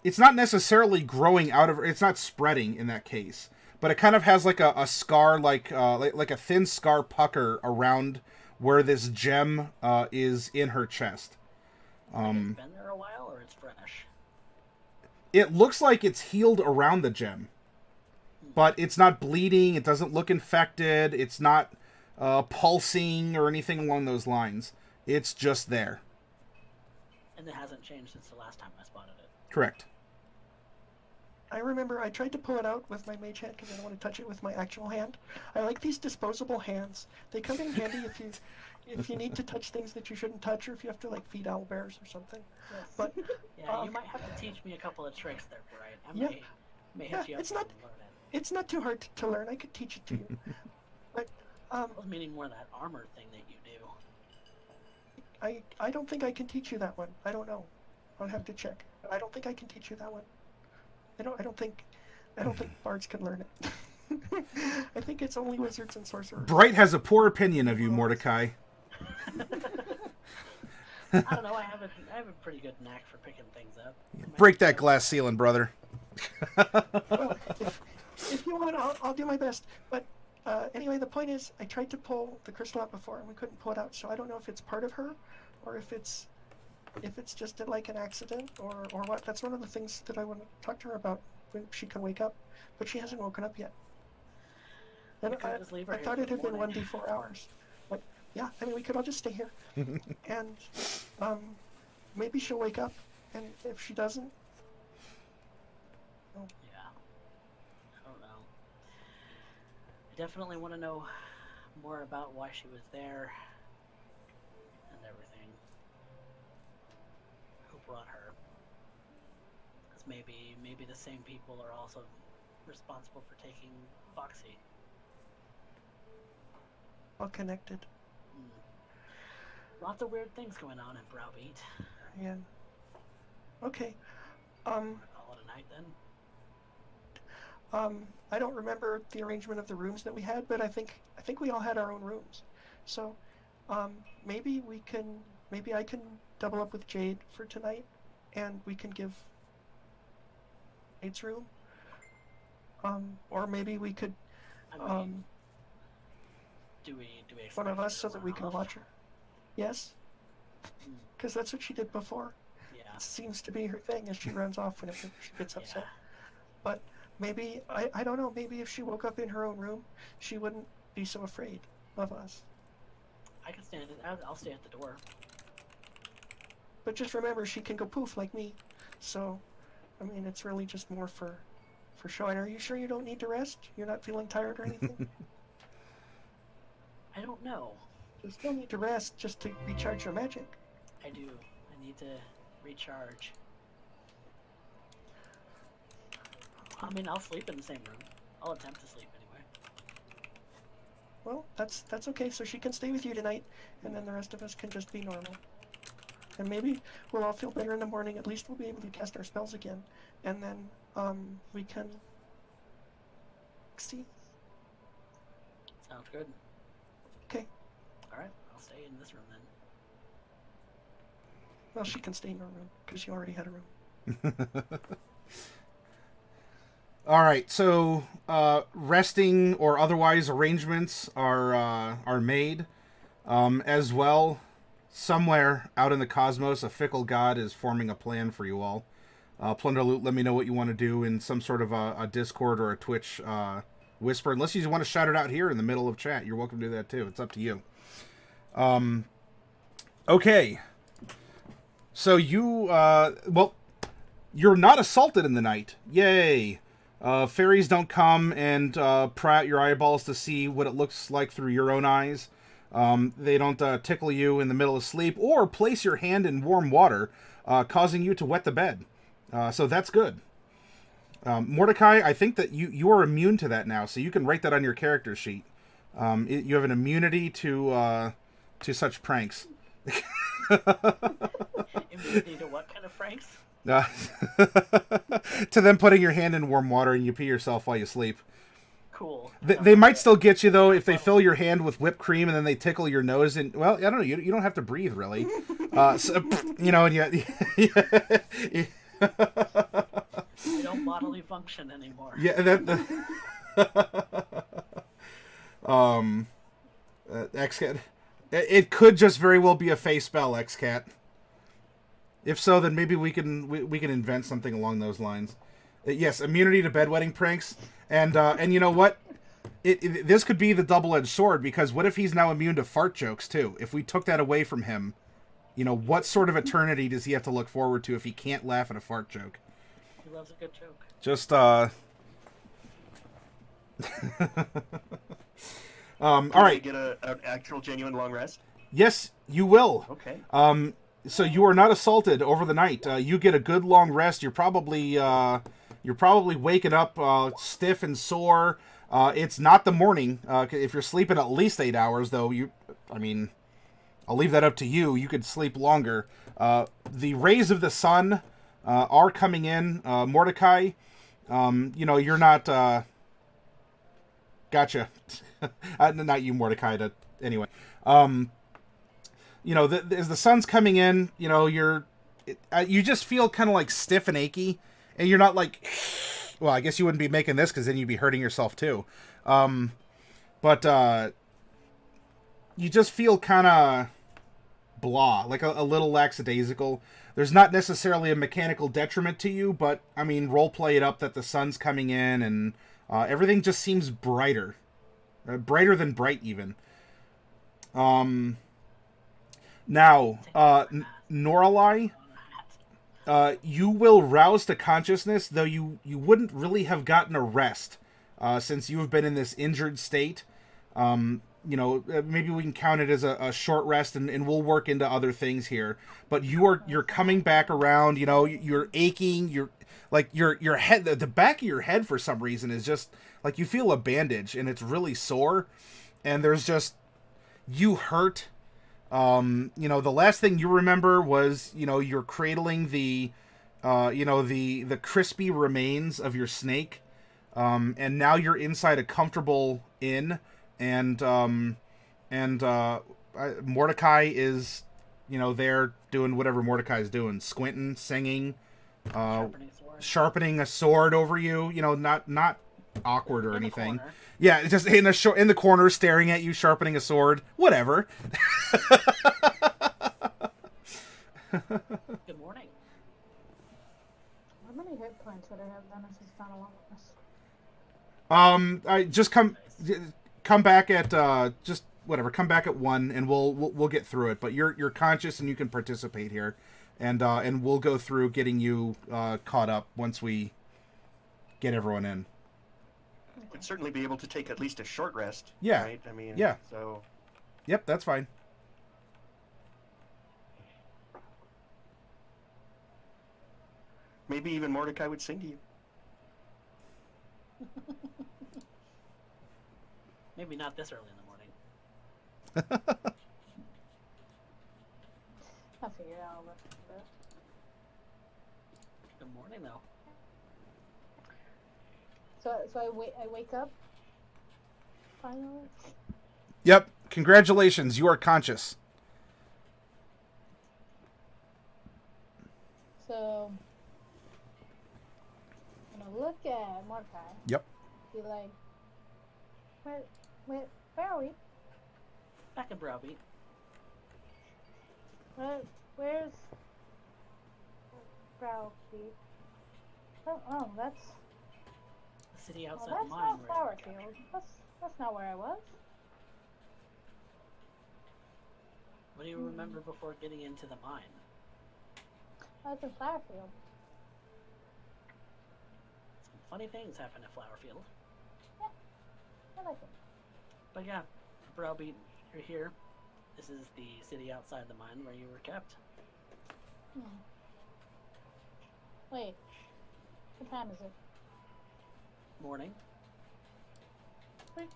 It's not necessarily growing out of... It's not spreading in that case. But it kind of has like a scar, like a thin scar pucker around where this gem is in her chest. It's been there a while, or it's fresh? It looks like it's healed around the gem. But it's not bleeding, it doesn't look infected, it's not pulsing or anything along those lines. It's just there. And it hasn't changed since the last time I spotted it. Correct. I remember I tried to pull it out with my mage hand because I don't want to touch it with my actual hand. I like these disposable hands. They come in handy if you need to touch things that you shouldn't touch, or if you have to like feed owlbears or something. Yes. But yeah, you might have to teach me a couple of tricks there, Bright. May hit you up it's and not learn it. it's not too hard to learn. I could teach it to you. But I was meaning more that armor thing that you do. I don't think I can teach you that one. I don't know. I'll have to check. I don't think I can teach you that one. I don't think bards can learn it. I think it's only wizards and sorcerers. Bright has a poor opinion of you, Mordecai. I don't know. I have a pretty good knack for picking things up. Break that glass ceiling, brother. Well, if you want, I'll do my best. But anyway, the point is, I tried to pull the crystal out before, and we couldn't pull it out. So I don't know if it's part of her, or if it's just like an accident, or what. That's one of the things that I want to talk to her about when she can wake up. But she hasn't woken up yet. And could just leave her I here thought for it the had been morning. 1d4 hours. But yeah, I mean, we could all just stay here. And maybe she'll wake up, and if she doesn't, Yeah. I don't know. I definitely want to know more about why she was there and everything. Who brought her? Because maybe the same people are also responsible for taking Foxy. all connected. Lots of weird things going on in Browbeat. Yeah. Okay. Call it a night then. I don't remember the arrangement of the rooms that we had, but I think we all had our own rooms. So, maybe I can double up with Jade for tonight, and we can give Jade's room. Or maybe we could, I mean, do we expect one of her us to so that we run can off? watch her. Yes, because that's what she did before. Yeah. It seems to be her thing, is she runs off whenever she gets upset. Yeah. But maybe, I don't know, maybe if she woke up in her own room, she wouldn't be so afraid of us. I can stand it. I'll stay at the door. But just remember, she can go poof like me. So, I mean, it's really just more for showing. Are you sure you don't need to rest? You're not feeling tired or anything? I don't know. You still need to rest just to recharge your magic. I do. I need to recharge. I mean, I'll sleep in the same room. I'll attempt to sleep anyway. Well, that's okay. So she can stay with you tonight, and then the rest of us can just be normal. And maybe we'll all feel better in the morning. At least we'll be able to cast our spells again, and then we can see. Sounds good. Okay. Alright, I'll stay in this room then. Well, she can stay in her room because she already had a room. All right, so resting or otherwise arrangements are made. As well, somewhere out in the cosmos, a fickle god is forming a plan for you all. Plunderloot, let me know what you want to do in some sort of a Discord or a Twitch whisper. Unless you want to shout it out here in the middle of chat, you're welcome to do that too. It's up to you. Okay. So you, you're not assaulted in the night. Yay. Fairies don't come and pry out your eyeballs to see what it looks like through your own eyes. They don't tickle you in the middle of sleep or place your hand in warm water, causing you to wet the bed. So that's good. Mordecai, I think that you are immune to that now, so you can write that on your character sheet. You have an immunity to such pranks. Immunity to what kind of pranks? To them putting your hand in warm water and you pee yourself while you sleep. Cool. They might still get you though if they fill your hand with whipped cream and then they tickle your nose. And well, I don't know. You don't have to breathe really. So, you know, and I don't bodily function anymore. yeah, X-Cat. It could just very well be a face spell, X-Cat. If so, then maybe we can invent something along those lines. Yes, immunity to bedwetting pranks, and you know what? This could be the double-edged sword, because what if he's now immune to fart jokes too? If we took that away from him, you know, what sort of eternity does he have to look forward to if he can't laugh at a fart joke? He loves a good joke. Just all right. Get an actual genuine long rest. Yes, you will. Okay. So you are not assaulted over the night. You get a good long rest. You're probably waking up stiff and sore. It's not the morning. If you're sleeping at least 8 hours, though, I'll leave that up to you. You could sleep longer. The rays of the sun are coming in. Mordecai, you're not. Gotcha. Not you, Mordecai. Anyway. As the sun's coming in, you just feel kind of like stiff and achy, and you're not like, well, I guess you wouldn't be making this because then you'd be hurting yourself too. But you just feel kind of blah, like a little lackadaisical. There's not necessarily a mechanical detriment to you, but role play it up that the sun's coming in and everything just seems brighter than bright even. Now, Norallie, you will rouse to consciousness, though you wouldn't really have gotten a rest, since you have been in this injured state. Maybe we can count it as a short rest, and we'll work into other things here. But you're coming back around. You're aching. You're like your head, the back of your head for some reason is just like you feel a bandage, and it's really sore. And there's just you hurt. The last thing you remember was, you're cradling the crispy remains of your snake. And now you're inside a comfortable inn, and Mordecai is, there doing whatever Mordecai's doing, squinting, singing, sharpening a sword over you, not awkward or anything. Yeah, just in the corner, staring at you, sharpening a sword. Whatever. Good morning. How many hit points would I have done if it's not a long rest? I just come back at come back at 1, and we'll get through it. But you're conscious and you can participate here, and we'll go through getting you caught up once we get everyone in. Would certainly be able to take at least a short rest. Yeah. Right? Yeah. So. Yep, that's fine. Maybe even Mordecai would sing to you. Maybe not this early in the morning. I'll figure it out. Good morning, though. So I wake up finally. Yep. Congratulations, you are conscious. So I'm gonna look at Mordecai. Yep. Be like, where are we? Back in Browbeat. Where's Browbeat? Oh, that's. City outside Well, the that's mine. not Flower Field. That's not where I was. What do you remember before getting into the mine? I was in Flower Field. Some funny things happen at Flowerfield. Yeah, I like it. But yeah, Browbeat, you're here. This is the city outside the mine where you were kept. Wait, what time is it? Morning. Are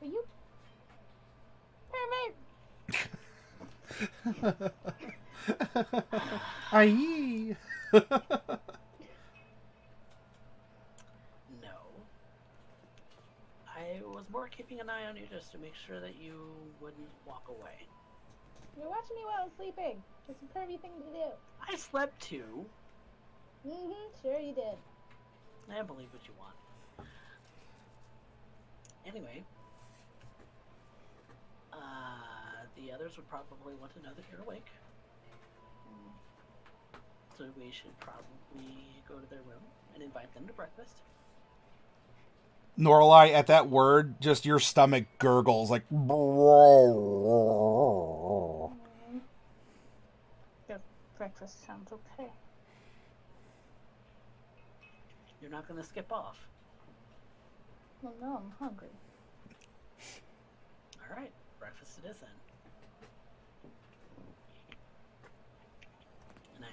you? Aye. No. I I was more keeping an eye on you just to make sure that you wouldn't walk away. You're watching me while I was sleeping. Just a pervy thing to do. I slept too. Sure you did. I believe what you want. Anyway, the others would probably want to know that you're awake. So we should probably go to their room and invite them to breakfast. Norallie, at that word, just your stomach gurgles like. Good. Breakfast sounds okay. You're not going to skip off. Well, no, I'm hungry. All right, breakfast it is then. And I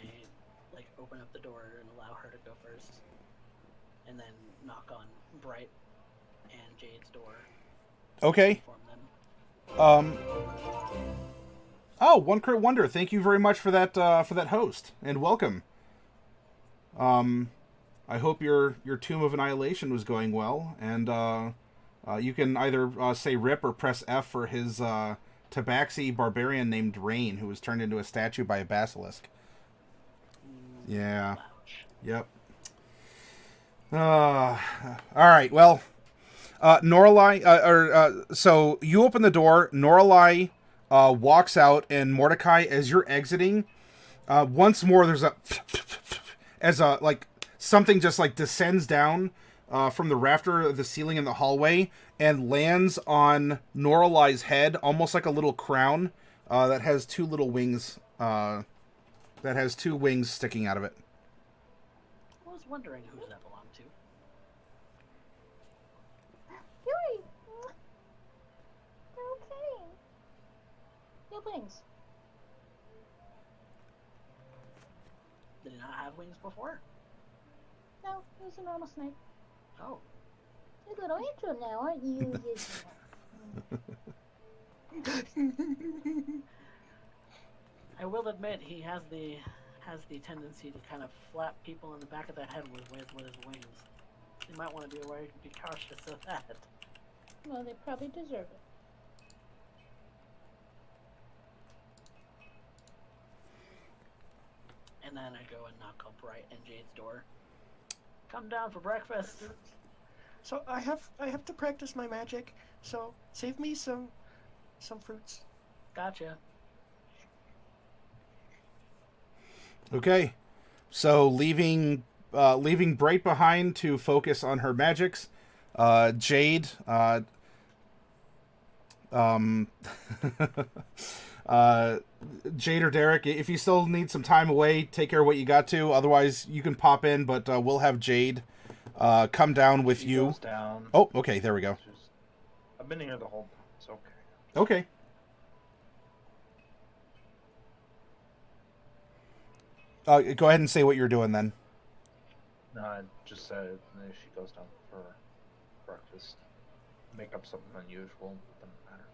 open up the door and allow her to go first, and then knock on Bright and Jade's door. Okay. Inform them. Oh, One Crit Wonder. Thank you very much for that host and welcome. I hope your Tomb of Annihilation was going well, and you can either say rip or press F for his Tabaxi barbarian named Rain, who was turned into a statue by a basilisk. Yeah. Ouch. Yep. All right. Well, Norallie, so you open the door. Norallie walks out, and Mordecai, as you're exiting, once more there's something just descends down from the rafter of the ceiling in the hallway and lands on Norallie's head, almost like a little crown that has two little wings. That has two wings sticking out of it. I was wondering who that belonged to. Yui! You're okay. New wings. Did it not have wings before? No, it was a normal snake. Oh. You're a little intro now, aren't you? I will admit he has the tendency to kind of flap people in the back of the head with his wings. You might want to be cautious of that. Well, they probably deserve it. And then I go and knock on Bright and Jade's door. Come down for breakfast. So I have to practice my magic. So save me some fruits. Gotcha. Okay, so leaving Bright behind to focus on her magics, Jade, Jade or Derek, if you still need some time away, take care of what you got to. Otherwise, you can pop in, but we'll have Jade come down with She you. goes down. Oh, okay, there we go. I've been here the whole time. It's okay. Okay. Go ahead and say what you're doing then. No, I just said she goes down for breakfast. Make up something unusual. Doesn't matter.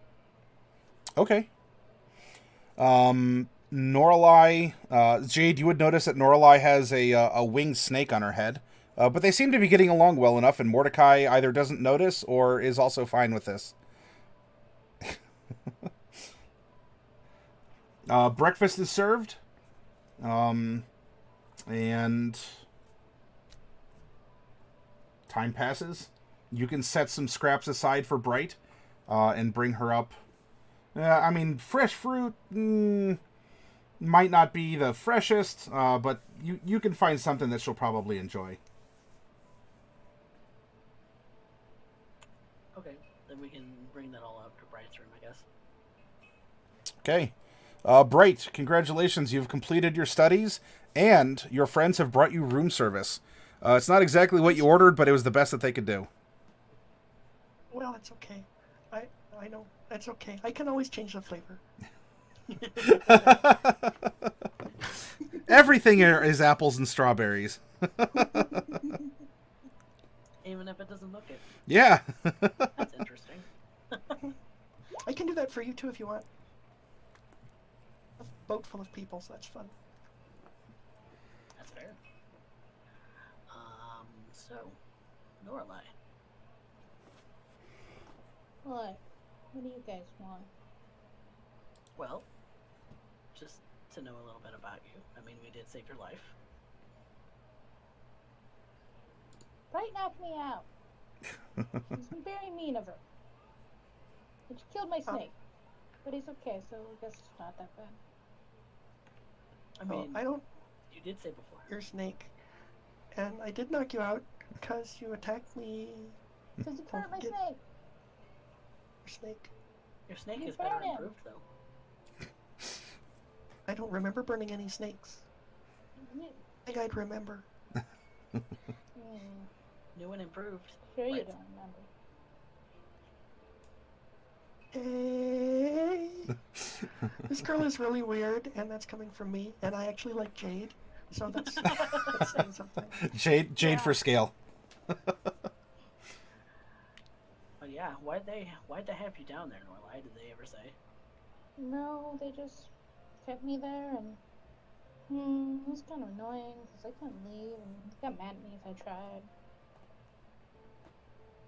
Okay. Norallie, Jade, you would notice that Norallie has a winged snake on her head, but they seem to be getting along well enough, and Mordecai either doesn't notice or is also fine with this. Breakfast is served. And time passes. You can set some scraps aside for Bright, and bring her up. I mean, fresh fruit might not be the freshest, but you can find something that she'll probably enjoy. Okay, then we can bring that all up to Bright's room, I guess. Okay. Bright, congratulations. You've completed your studies, and your friends have brought you room service. It's not exactly what you ordered, but it was the best that they could do. Well, it's okay. I know. That's okay. I can always change the flavor. Everything is apples and strawberries. Even if it doesn't look it. Yeah. That's interesting. I can do that for you too if you want. A boat full of people, so that's fun. That's fair. So, Norallie. What? What do you guys want? Well, just to know a little bit about you. I mean, we did save your life. Bright knocked me out. It's very mean of her. And she killed my snake. But he's okay, so I guess it's not that bad. I mean, I don't. you did say before. Your snake, and I did knock you out because you attacked me. Because you killed my Get- snake. Your snake. Your snake You is better burn him. improved, though. I don't remember burning any snakes. You- I think I'd remember. New and improved. Sure you Right. don't remember. Hey. This girl is really weird, and that's coming from me. And I actually like Jade, so that's saying something. Jade for scale. But yeah, why'd they have you down there, Norallie? Did they ever say? No, they just kept me there, and it was kind of annoying because I couldn't leave, and they got mad at me if I tried.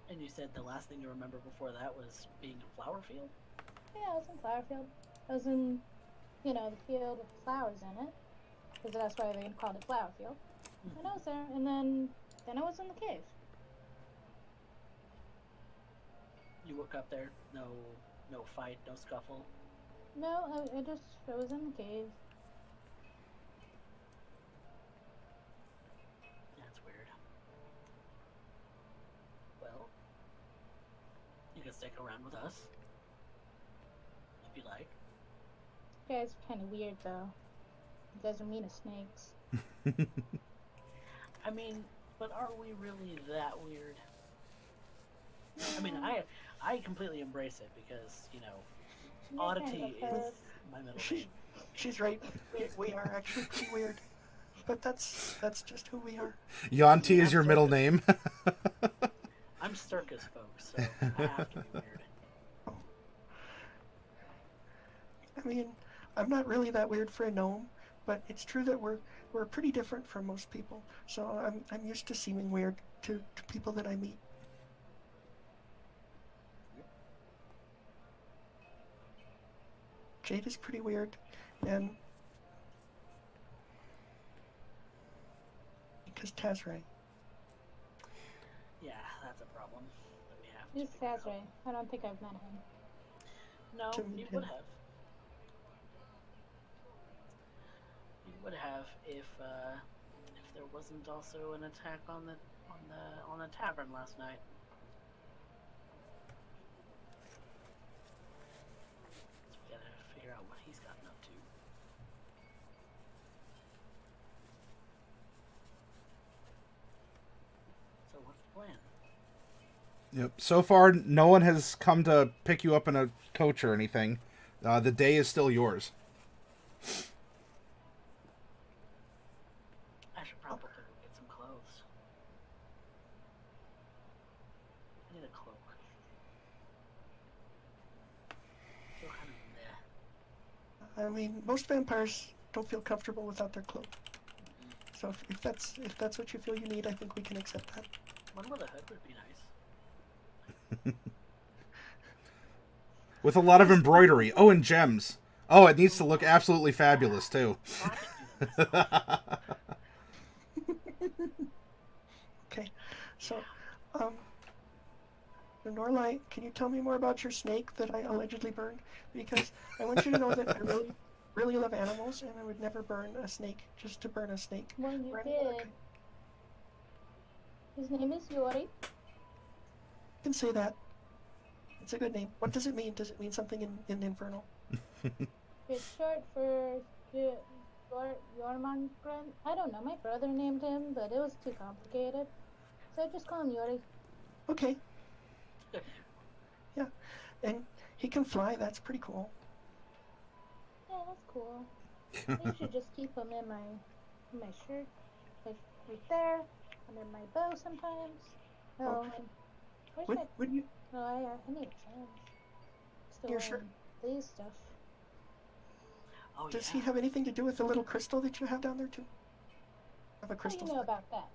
And you said the last thing you remember before that was being in Flower Field? Yeah, I was in Flowerfield. I was in, the field with flowers in it, because that's why they called it Flowerfield. And I was there, and then I was in the cave. You woke up there, no fight, no scuffle. No, I was in the cave. That's weird. Well, you can stick around with us if you like. You guys are kind of weird, though. You guys are mean as snakes. I mean, but are we really that weird? I mean, I completely embrace it because, You're oddity kind of a is my middle name. She's right. We are actually pretty weird, but that's just who we are. Yanti is your middle name. I'm circus, folks, so I have to be weird. I mean, I'm not really that weird for a gnome, but it's true that we're pretty different from most people. So I'm used to seeming weird to people that I meet. Jade is pretty weird, and because Tazrae. Yeah, that's a problem that we have Who's to figure out. Tazrae? I don't think I've met him. No, To you meet would him. have. You would have if there wasn't also an attack on the tavern last night. So we gotta figure out what he's gotten up to. So what's the plan? Yep. So far, no one has come to pick you up in a coach or anything. The day is still yours. I should probably go get some clothes. I need a cloak. I feel kind of meh. I mean, most vampires don't feel comfortable without their cloak. So if that's what you feel you need, I think we can accept that. One with a hood would be nice. With a lot of embroidery. Oh, and gems. Oh, it needs to look absolutely fabulous, too. Oh, I can do that myself. Okay, so, Norallie, can you tell me more about your snake that I allegedly burned? Because I want you to know that I really, really love animals, and I would never burn a snake just to burn a snake. Well, you Or any other did. kind. His name is Yori. You can say that. It's a good name. What does it mean? Does it mean something in Infernal? It's short for Yormangren. I don't know. My brother named him, but it was too complicated. So I just call him Yori. Okay. Yeah, and he can fly. That's pretty cool. Yeah, that's cool. I should just keep him in my shirt, like right there, under my bow sometimes. Oh, and where's my? Would you? Oh, I need a change. Still Your wearing shirt? these stuff. Oh, Does yeah. he have anything to do with the little crystal that you have down there too? I have a How do crystal. you know about that?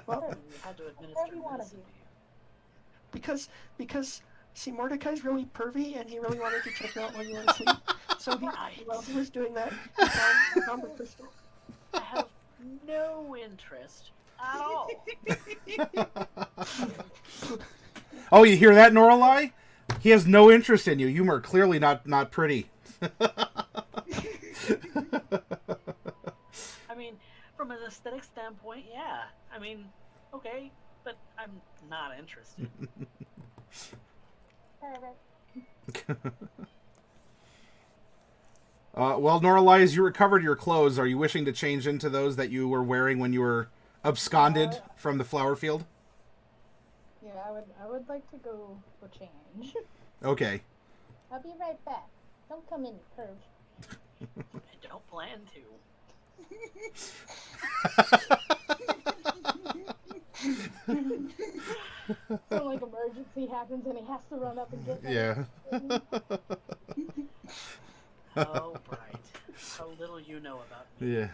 Well, We had to administer Whatever you wanna medicine do. to you. because see, Mordecai's really pervy, and he really wanted to check you out while you were asleep. So while he was doing that, he found the crystal. I have no interest at all. Oh, you hear that, Norallie? He has no interest in you. You are clearly not pretty. I mean, from an aesthetic standpoint, yeah. I mean, okay, but I'm not interested. Well, Norallie, as you recovered your clothes, are you wishing to change into those that you were wearing when you were absconded from the flower field? Yeah, I would like to go for change. Okay. I'll be right back. Don't come in, perv. I don't plan to. So like emergency happens and he has to run up and get them. Yeah. Oh, right. How little you know about me. Yeah.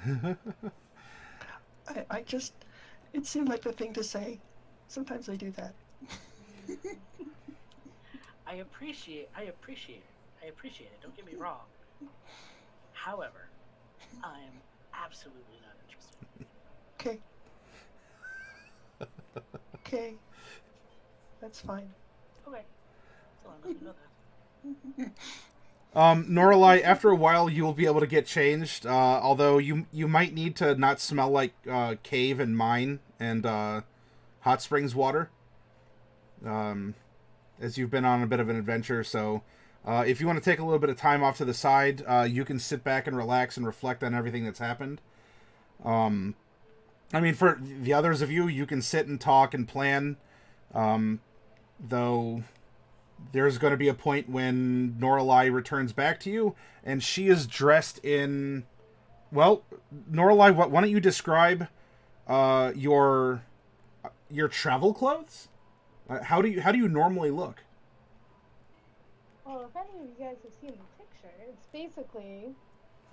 I just, it seemed like the thing to say. Sometimes I do that. I appreciate it. Don't get me wrong. However, I am absolutely not interested. Okay. Okay. That's fine. Okay. So long as you know that. Norallie, after a while you will be able to get changed, although you might need to not smell like cave and mine and hot springs water, as you've been on a bit of an adventure. So if you want to take a little bit of time off to the side, you can sit back and relax and reflect on everything that's happened. I mean, for the others of you, you can sit and talk and plan, though there's going to be a point when Norallie returns back to you, and she is dressed in... Well, Norallie, why don't you describe your travel clothes? How do you normally look? Well, if any of you guys have seen the picture, it's basically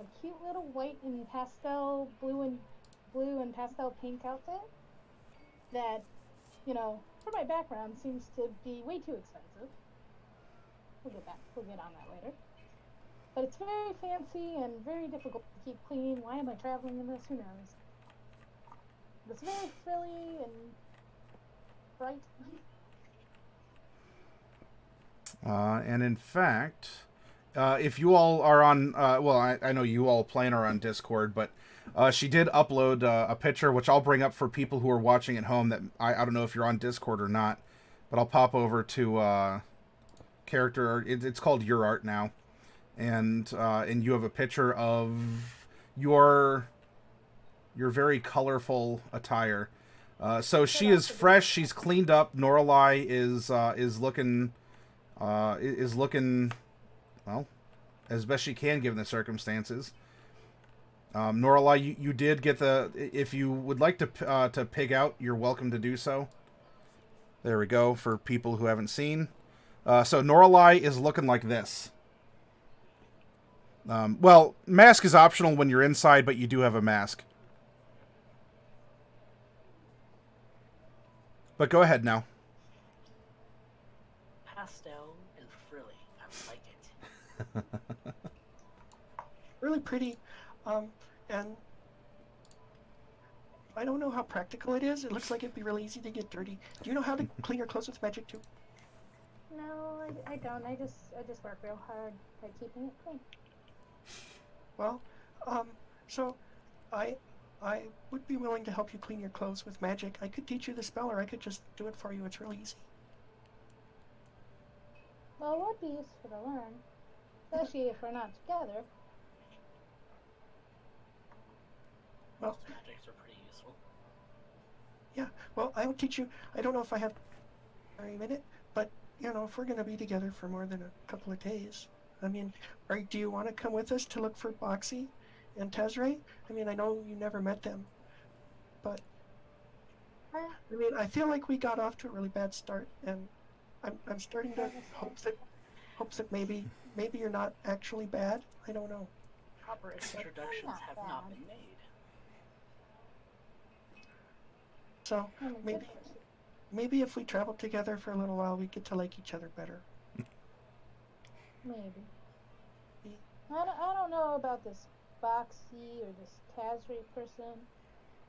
a cute little white and pastel blue and pastel pink outfit that, you know, for my background seems to be way too expensive. We'll get on that later. But it's very fancy and very difficult to keep clean. Why am I traveling in this? Who knows? But it's very frilly and bright. And in fact, if you all are on, I know you all playing are on Discord, but she did upload a picture, which I'll bring up for people who are watching at home. That I don't know if you're on Discord or not, but I'll pop over to character. It's called Your Art now, and you have a picture of your very colorful attire. So she is fresh. She's cleaned up. Norallie is looking well as best she can given the circumstances. Norallie, you did get the. If you would like to pig out, you're welcome to do so. There we go for people who haven't seen. So Norallie is looking like this. Well, mask is optional when you're inside, but you do have a mask. But go ahead now. Pastel and frilly. I like it. Really pretty. And I don't know how practical it is. It looks like it'd be really easy to get dirty. Do you know how to clean your clothes with magic too? No, I don't. I just work real hard at keeping it clean. Well, so I would be willing to help you clean your clothes with magic. I could teach you the spell, or I could just do it for you. It's really easy. Well, it would be useful to learn, especially if we're not together. Well, Most magics are pretty useful. yeah. Well, I will teach you. I don't know if I have every minute, but you know, if we're going to be together for more than a couple of days, I mean, do you want to come with us to look for Boxy and Tazrae? I mean, I know you never met them, but I mean, I feel like we got off to a really bad start, and I'm starting to hope that maybe you're not actually bad. I don't know. Proper introductions have not been made. So maybe if we travel together for a little while, we get to like each other better. Maybe. I don't know about this Boxy or this Tazrae person,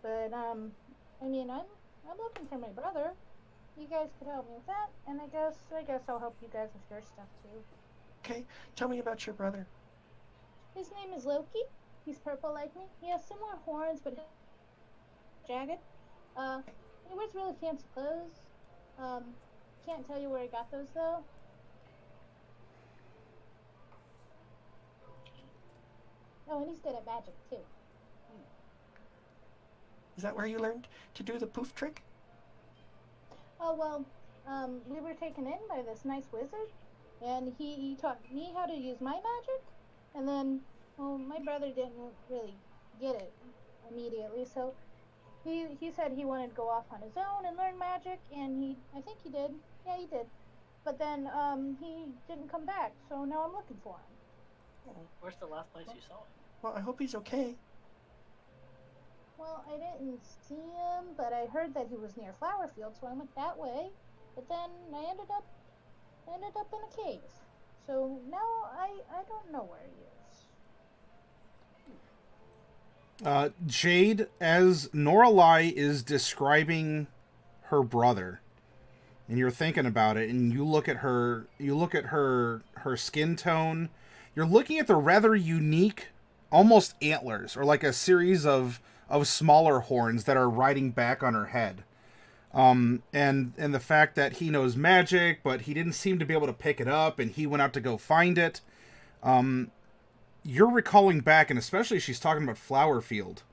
but I mean, I'm looking for my brother. You guys could help me with that, and I guess I'll help you guys with your stuff too. Okay, tell me about your brother. His name is Loki. He's purple like me. He has similar horns, but jagged. He wears really fancy clothes. Can't tell you where he got those though. Oh, and he's good at magic too. Is that where you learned to do the poof trick? Oh well, we were taken in by this nice wizard, and he taught me how to use my magic, and then, well, my brother didn't really get it immediately, so he said he wanted to go off on his own and learn magic, and I think he did. Yeah, he did. But then he didn't come back, so now I'm looking for him. Where's the last place you saw him? Well, I hope he's okay. Well, I didn't see him, but I heard that he was near Flowerfield, so I went that way. But then I ended up in a cave. So now I don't know where he is. Jade, as Norallie is describing her brother, and you're thinking about it, and you look at her skin tone, you're looking at the rather unique, almost antlers, or like a series of smaller horns that are riding back on her head. And the fact that he knows magic, but he didn't seem to be able to pick it up, and he went out to go find it. You're recalling back, and especially she's talking about Flowerfield.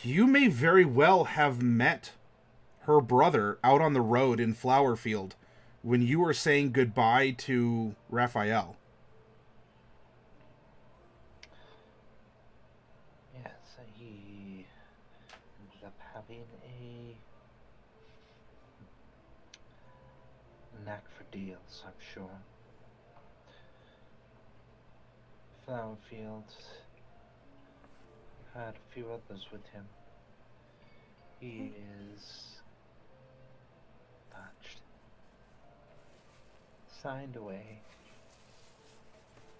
You may very well have met her brother out on the road in Flowerfield when you were saying goodbye to Raphael. Yes, he ended up having a knack for deals, I'm sure. Flowerfield had a few others with him. He is touched, signed away.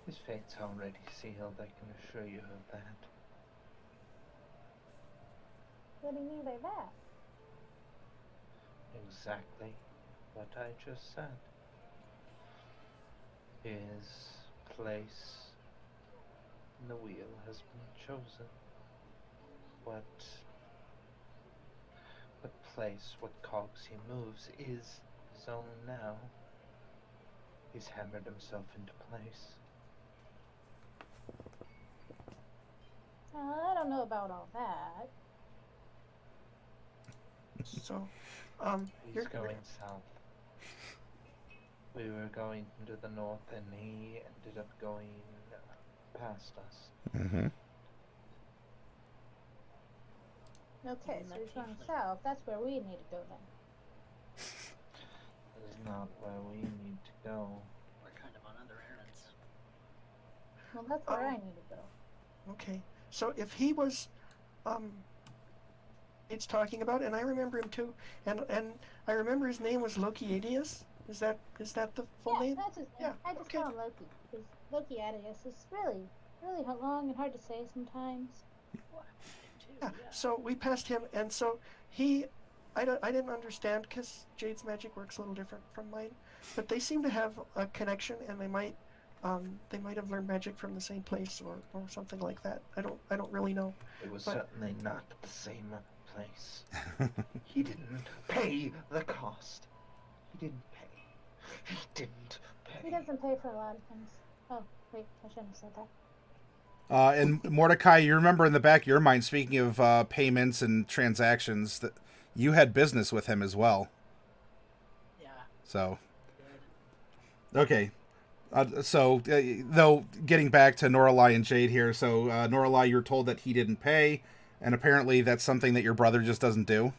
His fate's already sealed, I can assure you of that. What do you mean by that? Exactly what I just said. His place in the wheel has been chosen. What place, what cogs he moves is his own now. He's hammered himself into place. I don't know about all that. So, He's you're going south. We were going to the north and he ended up going past us. Mm-hmm. Okay, so he's going south. That's where we need to go then. That is not where we need to go. We're kind of on other errands. Well, that's where I need to go. okay. So if he was, it's talking about, and I remember him too, and I remember his name was Loki Adius. Is that the full Yeah, name? that's his name. Yeah, I just okay. call him Loki, because Loki Adius is really long and hard to say sometimes. Yeah. So we passed him, and so I didn't understand because Jade's magic works a little different from mine, but they seem to have a connection, and they might have learned magic from the same place or something like that. I don't really know. It was But- certainly not the same place. He didn't pay the cost. He didn't pay. He didn't pay. He doesn't pay for a lot of things. Oh, wait, I shouldn't have said that. And Mordecai, you remember in the back of your mind, speaking of payments and transactions, that you had business with him as well. Yeah. So, Good. okay. Though, getting back to Norallie and Jade here, so Norallie, you're told that he didn't pay, and apparently that's something that your brother just doesn't do.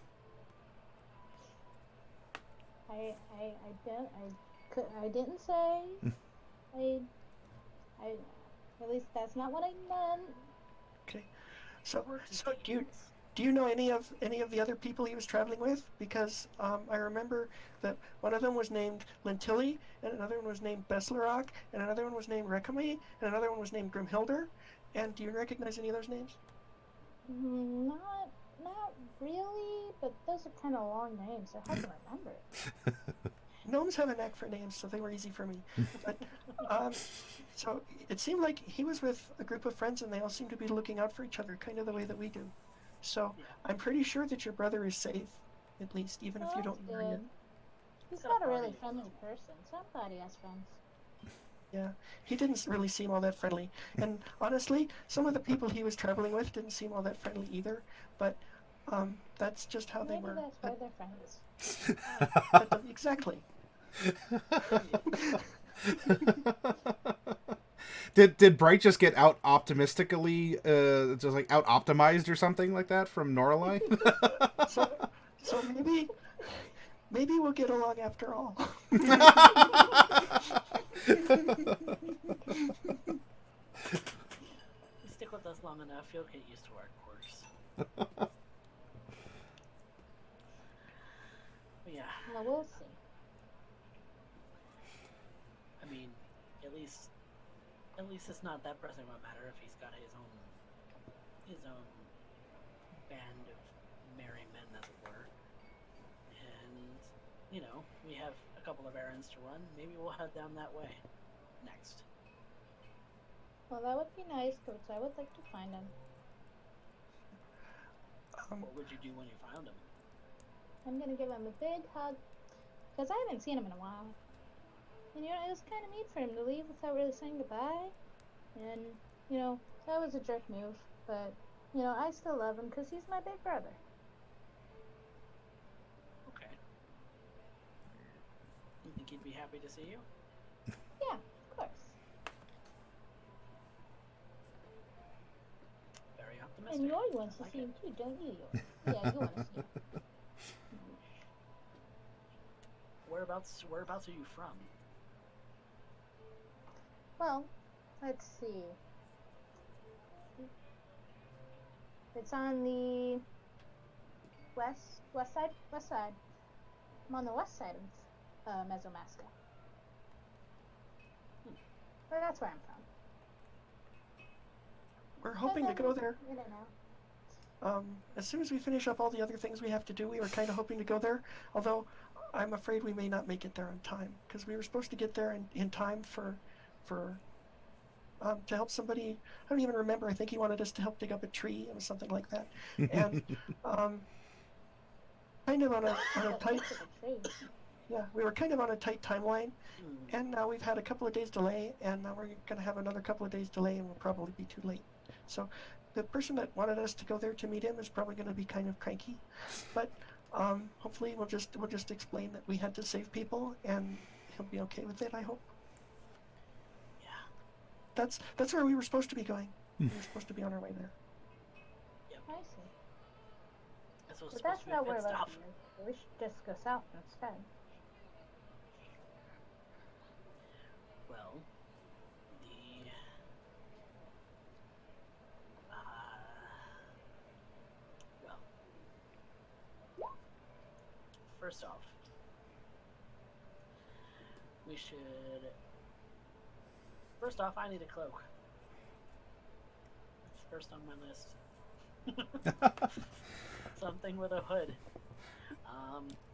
I didn't say. At least that's not what I meant. Okay. So do Do you know any of the other people he was traveling with? Because I remember that one of them was named Lentilli, and another one was named Beslerock, and another one was named Rekami, and another one was named Grimhilder. And do you recognize any of those names? Not really, but those are kind of long names. They're hard to remember. Gnomes have a knack for names, so they were easy for me. But so it seemed like he was with a group of friends, and they all seem to be looking out for each other, kind of the way that we do. So I'm pretty sure that your brother is safe, at least, even if you don't know yet. He's not a really friendly person, so I'm glad he has friends. Yeah, he didn't really seem all that friendly. And honestly, some of the people he was traveling with didn't seem all that friendly either. But that's just how they were. Maybe that's why they're friends. Exactly. Did Bright just get out optimistically, just like out optimized or something like that from Norallie? so maybe we'll get along after all. You stick with us long enough, you'll get used to our quirks. Yeah. Well, we'll see. I mean, at least it's not that pressing of a matter if he's got his own band of merry men, as it were. And you know, we have a couple of errands to run. Maybe we'll head down that way next. Well, that would be nice, because I would like to find him. What would you do when you found him? I'm gonna give him a big hug, because I haven't seen him in a while. And you know, it was kind of mean for him to leave without really saying goodbye. And, you know, that was a jerk move. But, you know, I still love him because he's my big brother. Okay. You think he'd be happy to see you? Yeah, of course. Very optimistic. And Roy wants to see him too, don't you? Yeah, you want to see him. Whereabouts are you from? Well, let's see. It's on the west side. I'm on the west side of Mesomasca. But that's where I'm from. We're hoping to go there. In and out. As soon as we finish up all the other things we have to do, we were kind of hoping to go there. Although, I'm afraid we may not make it there on time, because we were supposed to get there in time to help somebody. I don't even remember. I think he wanted us to help dig up a tree. It was something like that. And kind of on a tight. Yeah, we were kind of on a tight timeline, and now we've had a couple of days delay, and now we're going to have another couple of days delay, and we'll probably be too late. So, the person that wanted us to go there to meet him is probably going to be kind of cranky, but hopefully we'll just explain that we had to save people, and he'll be okay with it. I hope. That's where we were supposed to be going. We were supposed to be on our way there. Yep. I see. This was But supposed that's to be not pit where we're stop. We should just go south instead. Well, first off, we should. First off, I need a cloak. That's first on my list. Something with a hood.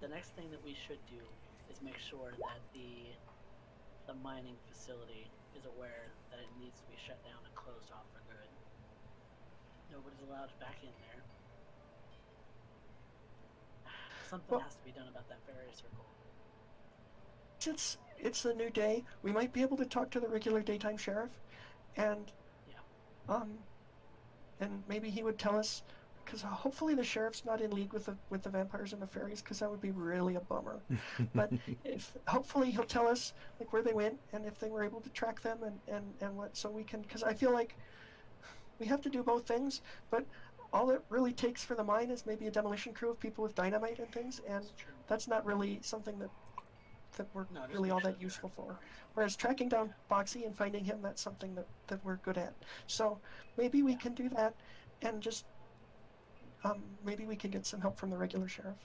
The next thing that we should do is make sure that the mining facility is aware that it needs to be shut down and closed off for good. Nobody's allowed back in there. Something has to be done about that fairy circle. It's a new day. We might be able to talk to the regular daytime sheriff, and and maybe he would tell us, because hopefully the sheriff's not in league with the vampires and the fairies, because that would be really a bummer. But hopefully he'll tell us like where they went and if they were able to track them and what, so we can, because I feel like we have to do both things, but all it really takes for the mine is maybe a demolition crew of people with dynamite and things, and that's not really something that we're really all that useful for. Whereas tracking down Boxy and finding him, that's something that we're good at. So maybe we can do that and just maybe we can get some help from the regular sheriff.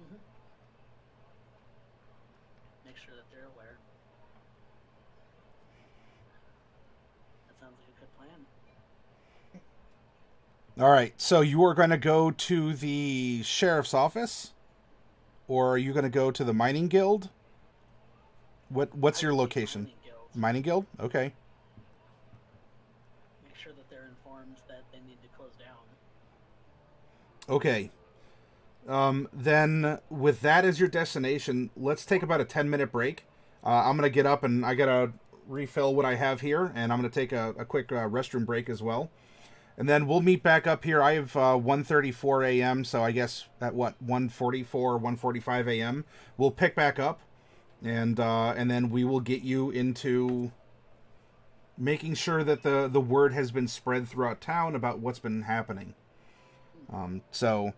Mm-hmm. Make sure that they're aware. That sounds like a good plan. All right, so you are going to go to the sheriff's office, or are you going to go to the mining guild? What's your location? Mining guild? Okay. Make sure that they're informed that they need to close down. Okay. Then with that as your destination, let's take about a 10-minute break. I'm going to get up and I got to refill what I have here, and I'm going to take a quick restroom break as well. And then we'll meet back up here. I have 1:34 a.m., so I guess at 1:44, 1:45 a.m. we'll pick back up, and then we will get you into making sure that the word has been spread throughout town about what's been happening. So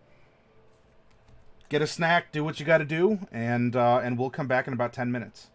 get a snack, do what you got to do, and we'll come back in about 10 minutes.